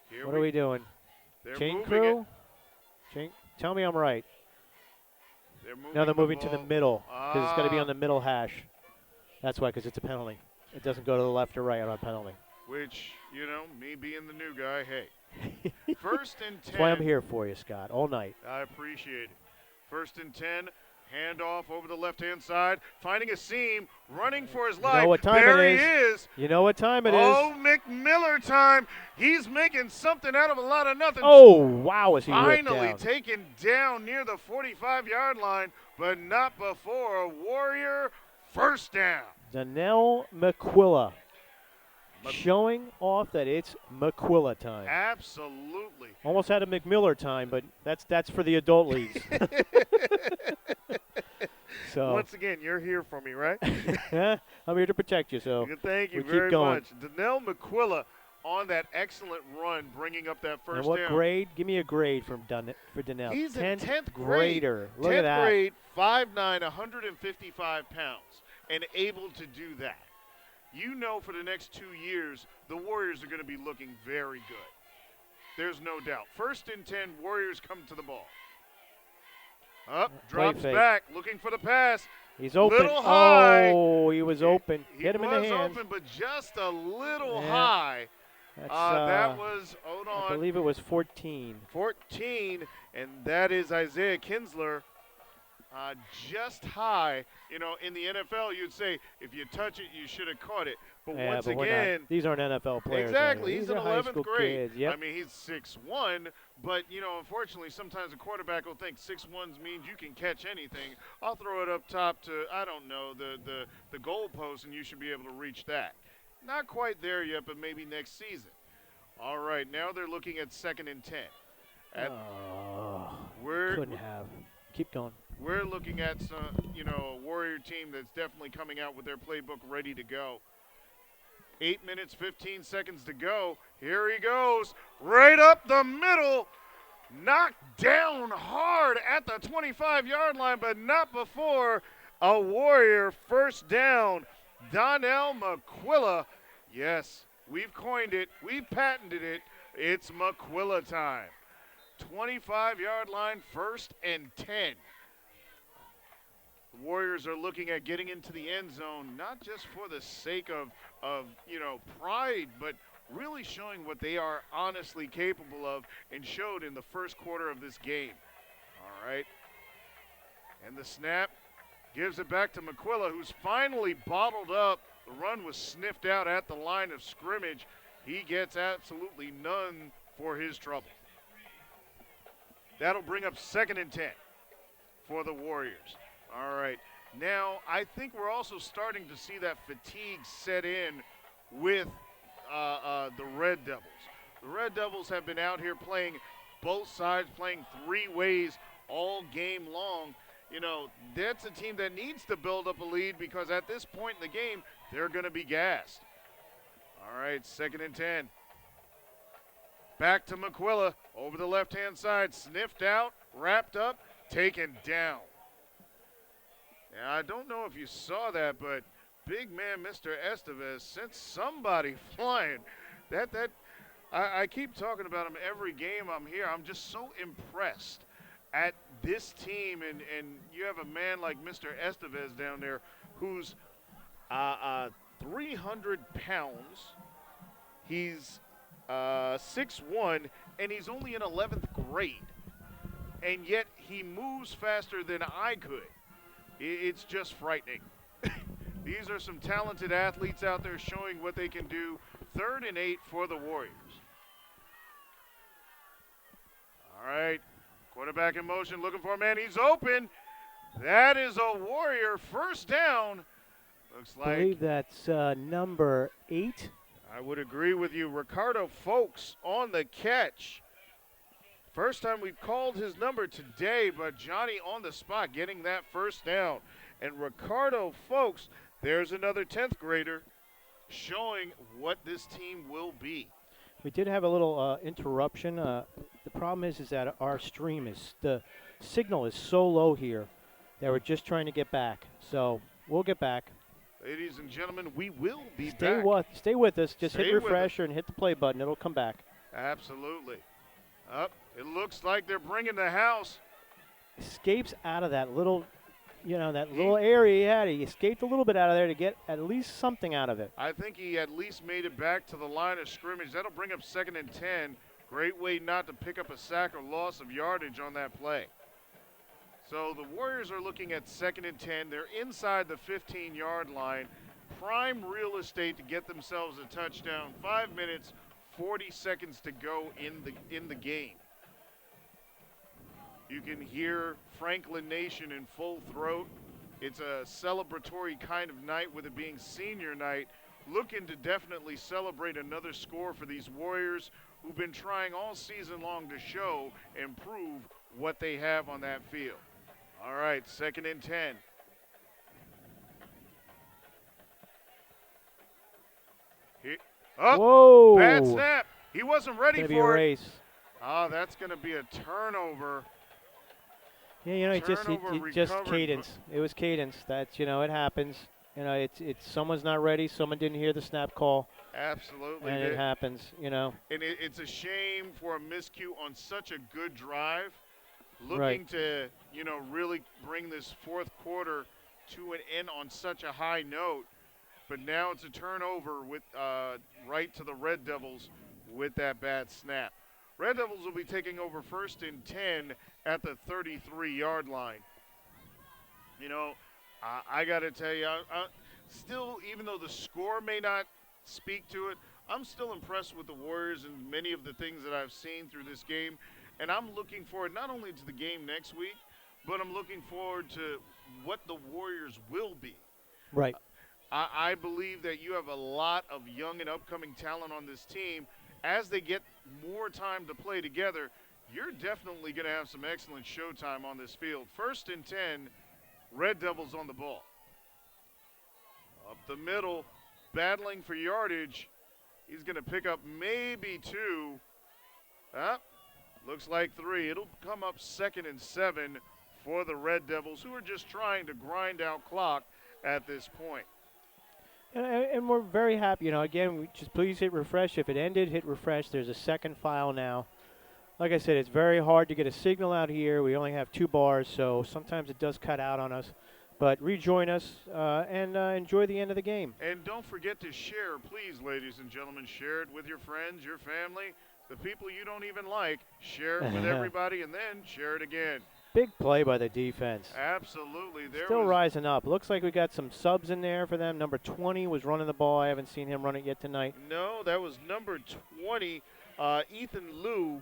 Here what are we doing? They're Chain moving crew? Tell me I'm right. Now they're moving to the middle because it's going to be on the middle hash. That's why, because it's a penalty. It doesn't go to the left or right on a penalty. Which, me being the new guy, hey. 1st and 10. That's why I'm here for you, Scott, all night. I appreciate it. 1st and 10. Handoff over the left-hand side, finding a seam, running for his life. You know what time there it is. He is. You know what time it is. Oh, McMiller time. He's making something out of a lot of nothing. Oh, wow, is he finally ripped down. taken down near the 45-yard line, but not before a Warrior first down. Donnell McQuilla showing off that it's McQuilla time. Absolutely. Almost had a McMiller time, but that's for the adult leagues. So once again, you're here for me, right? I'm here to protect you. So thank you we very keep going. much. Donnell McQuilla on that excellent run, bringing up that first and what down. grade? Give me a grade for Donnell. He's a 10th grader. Look 10th at that. grade, 5'9", 155 pounds, and able to do that. For the next 2 years, the Warriors are going to be looking very good. There's no doubt. 1st and 10, Warriors come to the ball. Drops back, looking for the pass. He's open. Little high. Oh, he was open. Hit him in the hands. He was open, but just a little high. That was, hold on. I believe it was 14. 14, and that is Isaiah Kinsler. Just high. In the NFL, you'd say if you touch it, you should have caught it. But once again, these aren't NFL players. Exactly. These He's in are 11th grade. Kids. Yep. I mean, he's 6'1", but, unfortunately, sometimes a quarterback will think 6'1" means you can catch anything. I'll throw it up top to, I don't know, the goalpost, and you should be able to reach that. Not quite there yet, but maybe next season. All right, now they're looking at 2nd and 10. Couldn't have. Keep going. We're looking at some, a Warrior team that's definitely coming out with their playbook ready to go. 8 minutes, 15 seconds to go. Here he goes, right up the middle. Knocked down hard at the 25-yard line, but not before a Warrior first down. Donnell McQuilla. Yes, we've coined it. We've patented it. It's McQuilla time. 25-yard line, 1st and 10. The Warriors are looking at getting into the end zone, not just for the sake of pride, but really showing what they are honestly capable of and showed in the first quarter of this game. All right. And the snap gives it back to McQuilla, who's finally bottled up. The run was sniffed out at the line of scrimmage. He gets absolutely none for his trouble. That'll bring up 2nd and 10 for the Warriors. All right. Now, I think we're also starting to see that fatigue set in with the Red Devils. The Red Devils have been out here playing both sides, playing 3 ways all game long. You know, that's a team that needs to build up a lead because at this point in the game, they're going to be gassed. All right, 2nd and 10. Back to McQuilla over the left-hand side, sniffed out, wrapped up, taken down. Now, I don't know if you saw that, but big man Mr. Estevez sent somebody flying. I keep talking about him every game I'm here. I'm just so impressed at this team, and you have a man like Mr. Estevez down there who's 300 pounds. He's 6'1", and he's only in 11th grade. And yet he moves faster than I could. It's just frightening. These are some talented athletes out there showing what they can do. 3rd and 8 for the Warriors. All right. Quarterback in motion, looking for a man. He's open. That is a Warrior first down. Looks like. I believe that's number 8. I would agree with you. Ricardo Folks on the catch. First time we've called his number today, but Johnny on the spot getting that first down. And Ricardo Folks, there's another 10th grader showing what this team will be. We did have a little interruption. The problem is that our stream the signal is so low here that we're just trying to get back. So we'll get back. Ladies and gentlemen, we will be back. Stay with us. Just Stay hit refresh and hit the play button. It'll come back. Absolutely. It looks like they're bringing the house. Escapes out of that little, that little area he had. He escaped a little bit out of there to get at least something out of it. I think he at least made it back to the line of scrimmage. That'll bring up 2nd and 10. Great way not to pick up a sack or loss of yardage on that play. So the Warriors are looking at 2nd and 10. They're inside the 15-yard line. Prime real estate to get themselves a touchdown. 5 minutes, 40 seconds to go in the game. You can hear Franklin Nation in full throat. It's a celebratory kind of night with it being senior night. Looking to definitely celebrate another score for these Warriors who've been trying all season long to show and prove what they have on that field. All right, 2nd and 10. Whoa! Bad snap. He wasn't ready for it. It's going to be a race. Oh, that's going to be a turnover. Yeah, it just cadence. It was cadence. That's, it happens. It's someone's not ready. Someone didn't hear the snap call. Absolutely. And it happens, And it's a shame for a miscue on such a good drive. Looking right. to, really bring this fourth quarter to an end on such a high note. But now it's a turnover with right to the Red Devils with that bad snap. Red Devils will be taking over 1st and 10 at the 33-yard line. I got to tell you, still, even though the score may not speak to it, I'm still impressed with the Warriors and many of the things that I've seen through this game. And I'm looking forward not only to the game next week, but I'm looking forward to what the Warriors will be. Right. I believe that you have a lot of young and upcoming talent on this team. As they get more time to play together, you're definitely going to have some excellent showtime on this field. 1st and 10, Red Devils on the ball. Up the middle, battling for yardage. He's going to pick up maybe 2. Looks like 3. It'll come up 2nd and 7 for the Red Devils, who are just trying to grind out clock at this point. And we're very happy. Again, we just please hit refresh. If it ended, hit refresh. There's a second file now. Like I said, it's very hard to get a signal out here. We only have 2 bars, so sometimes it does cut out on us. But rejoin us and enjoy the end of the game. And don't forget to share, please, ladies and gentlemen. Share it with your friends, your family, the people you don't even like. Share it with everybody, and then share it again. Big play by the defense. Absolutely. Still rising up. Looks like we got some subs in there for them. Number 20 was running the ball. I haven't seen him run it yet tonight. No, that was number 20, Ethan Liu.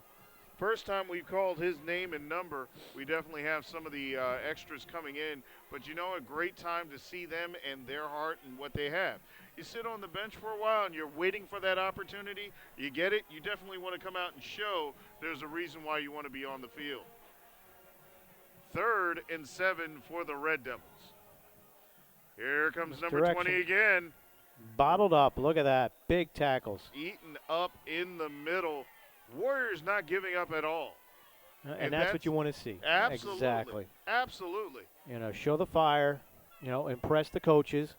First time we called his name and number. We definitely have some of the extras coming in. But, you know, a great time to see them and their heart and what they have. You sit on the bench for a while and you're waiting for that opportunity. You get it. You definitely want to come out and show there's a reason why you want to be on the field. 3rd and 7 for the Red Devils. Here comes number 20 again. Bottled up. Look at that. Big tackles. Eaten up in the middle. Warriors not giving up at all. And that's what you want to see. Absolutely. Exactly. Absolutely. You know, show the fire. You know, impress the coaches.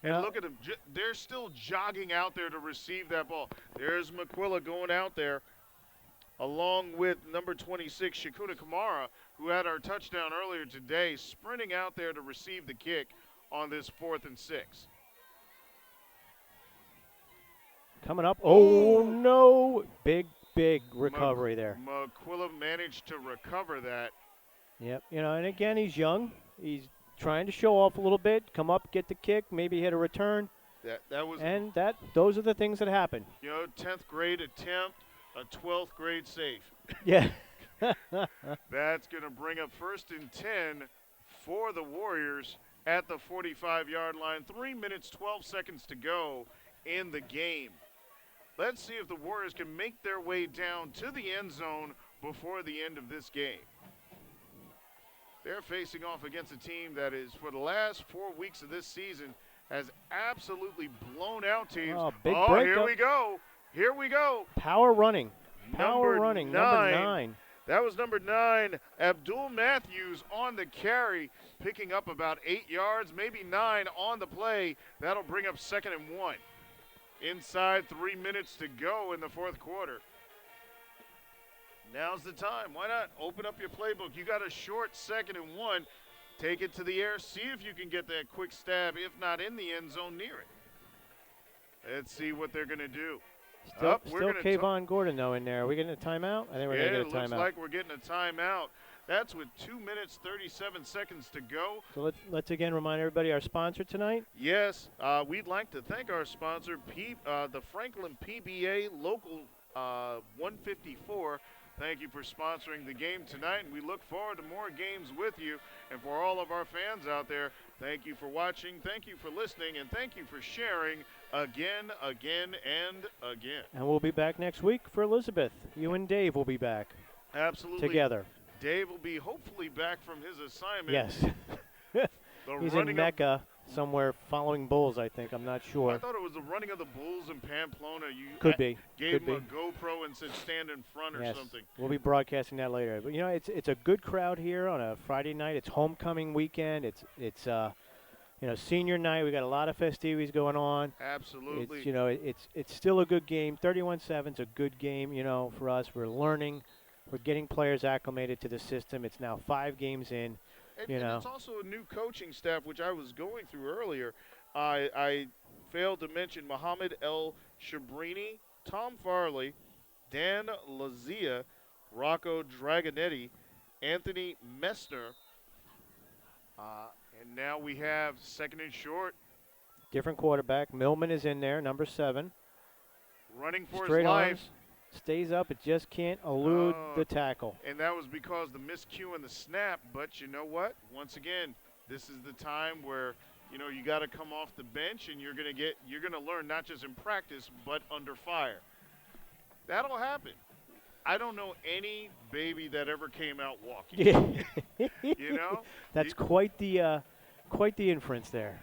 And look at them. They're still jogging out there to receive that ball. There's McQuilla going out there along with number 26, Shakuna Kamara, who had our touchdown earlier today, sprinting out there to receive the kick on this 4th and 6. Coming up. Oh, no. Big recovery there. McQuilla managed to recover that. Yep. You know, and again, he's young. He's trying to show off a little bit, come up, get the kick, maybe hit a return. Those are the things that happen. You know, 10th grade attempt, a 12th grade safe. Yeah. That's going to bring up 1st and 10 for the Warriors at the 45-yard line. 3 minutes, 12 seconds to go in the game. Let's see if the Warriors can make their way down to the end zone before the end of this game. They're facing off against a team that is, for the last 4 weeks of this season, has absolutely blown out teams. Oh, big break here up. we go. Here we go. Power running. Number 9. That was number 9, Abdul Matthews on the carry, picking up about 8 yards, maybe 9 on the play. That'll bring up 2nd and 1. Inside 3 minutes to go in the 4th quarter. Now's the time. Why not open up your playbook? You got a short 2nd and 1. Take it to the air. See if you can get that quick stab, if not in the end zone, near it. Let's see what they're going to do. Still Kayvon Gordon, though, in there. Are we getting a timeout? I think we're going to get a timeout. It looks like we're getting a timeout. That's with 2 minutes, 37 seconds to go. So let's again remind everybody our sponsor tonight. Yes, we'd like to thank our sponsor, the Franklin PBA Local 154. Thank you for sponsoring the game tonight, and we look forward to more games with you. And for all of our fans out there, thank you for watching, thank you for listening, and thank you for sharing again, and again. And we'll be back next week for Elizabeth. You and Dave will be back. Absolutely. Together. Dave will be hopefully back from his assignment. Yes. He's in Mecca somewhere following bulls, I think. I'm not sure. I thought it was the running of the bulls in Pamplona. You Could be. Gave him a GoPro and said stand in front or something. We'll be broadcasting that later. But, you know, it's a good crowd here on a Friday night. It's homecoming weekend. It's you know, senior night. We got a lot of festivities going on. Absolutely. It's, you know, it's still a good game. 31-7's a good game, you know, for us. We're learning. We're getting players acclimated to the system. It's now 5 games in. And it's also a new coaching staff, which I was going through earlier. I failed to mention Mohamed El Shabrini, Tom Farley, Dan Lazia, Rocco Dragonetti, Anthony Messner, and now we have 2nd and short. Different quarterback. Millman is in there, number 7. Running for Straight his life. arms. Stays up. It just can't elude the tackle. And that was because the miscue in the snap. But you know what? Once again, this is the time where, you know, you got to come off the bench and you're gonna learn not just in practice but under fire. That'll happen. I don't know any baby that ever came out walking. You know? That's quite the inference there.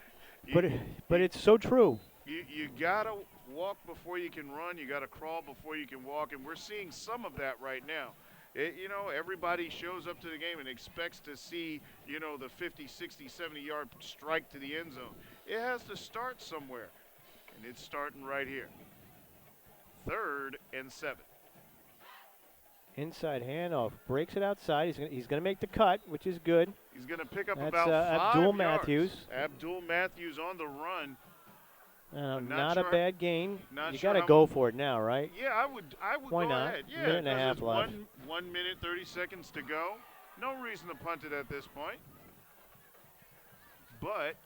But it's so true. You gotta walk before you can run. You got to crawl before you can walk, and we're seeing some of that right now. You know, everybody shows up to the game and expects to see, you know, the 50, 60, 70-yard strike to the end zone. It has to start somewhere, and it's starting right here. 3rd and 7. Inside handoff, breaks it outside. He's going to make the cut, which is good. He's going to pick up That's about 5 Abdul yards. Matthews. Abdul Matthews on the run. Not sure- a bad gain. not You sure got to how go mu- for it now, right? Yeah, I would Why go not? ahead. Yeah, Minute and a 'cause half it's left. 1 minute, 30 seconds to go. No reason to punt it at this point. But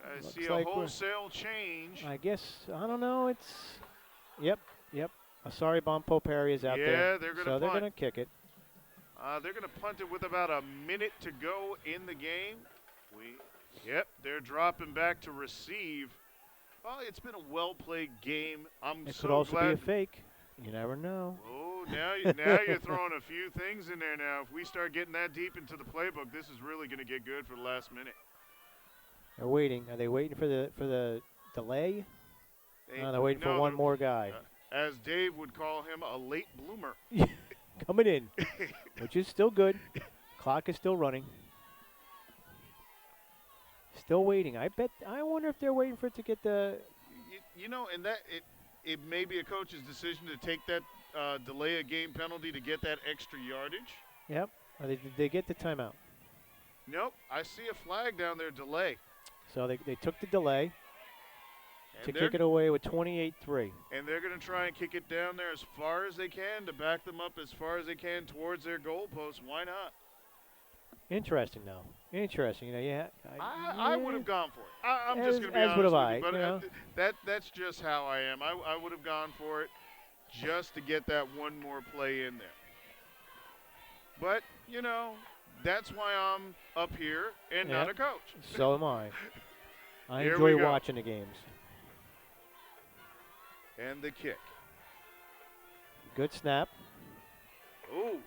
I Looks see a like we're- wholesale change. I guess, I don't know. It's, yep. Sorry, Bon Poperi is out there. Yeah, they're going to So they're punt. going to kick it. They're going to punt it with about a minute to go in the game. Yep, they're dropping back to receive. Well, it's been a well-played game. It so could also glad. be a fake. You never know. Oh, now you're throwing a few things in there now. If we start getting that deep into the playbook, this is really going to get good for the last minute. They're waiting. Are they waiting for the delay? They're waiting for No, one more guy. As Dave would call him, a late bloomer. Coming in, which is still good. Clock is still running. Still waiting. I wonder if they're waiting for it to get the. And that it may be a coach's decision to take that delay a game penalty to get that extra yardage. Yep. Or did they get the timeout? Nope. I see a flag down there, delay. So they took the delay And to they're- kick it away with 28-3. And they're going to try and kick it down there as far as they can to back them up as far as they can towards their goalpost. Why not? Interesting, though. Interesting. I would have gone for it. I'm just going to be as honest would have with I, you. But you know? that's just how I am. I would have gone for it just to get that one more play in there. But, that's why I'm up here and not a coach. So am I. I Here we enjoy go. watching the games. And the kick. Good snap. Ooh,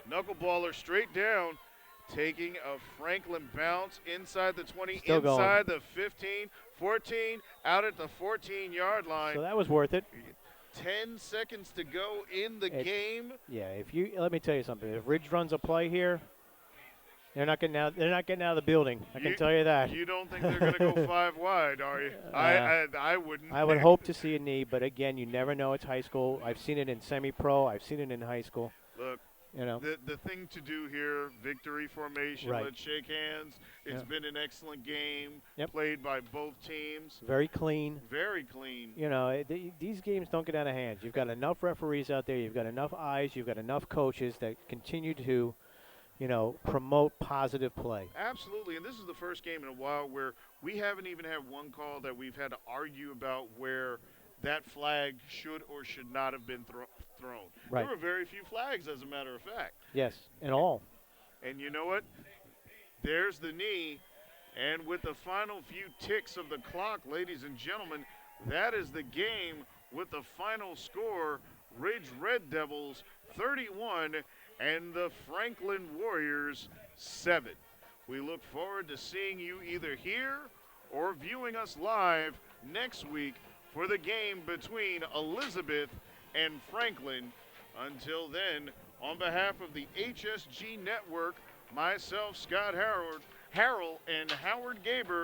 knuckleballer straight down, taking a Franklin bounce inside the 20, Still going. inside the 15, 14, out at the 14-yard line. So that was worth it. 10 seconds to go in the game. Yeah, let me tell you something. If Ridge runs a play here, they're not getting out of the building. I can tell you that. You don't think they're going to go 5 wide, are you? I wouldn't. I would hope to see a knee, but again, you never know. It's high school. I've seen it in semi-pro. I've seen it in high school. Look, the thing to do here, victory formation. Right. Let's shake hands. It's been an excellent game played by both teams. Very clean. Very clean. These games don't get out of hand. You've got enough referees out there. You've got enough eyes. You've got enough coaches that continue to, promote positive play. Absolutely, and this is the first game in a while where we haven't even had one call that we've had to argue about where that flag should or should not have been thrown. Right. There were very few flags, as a matter of fact. Yes, and all. And you know what? There's the knee, and with the final few ticks of the clock, ladies and gentlemen, that is the game with the final score, Ridge Red Devils 31 and the Franklin Warriors 7. We look forward to seeing you either here or viewing us live next week for the game between Elizabeth and Franklin. Until then, on behalf of the HSG Network, myself, Scott Harrell, and Howard Gaber,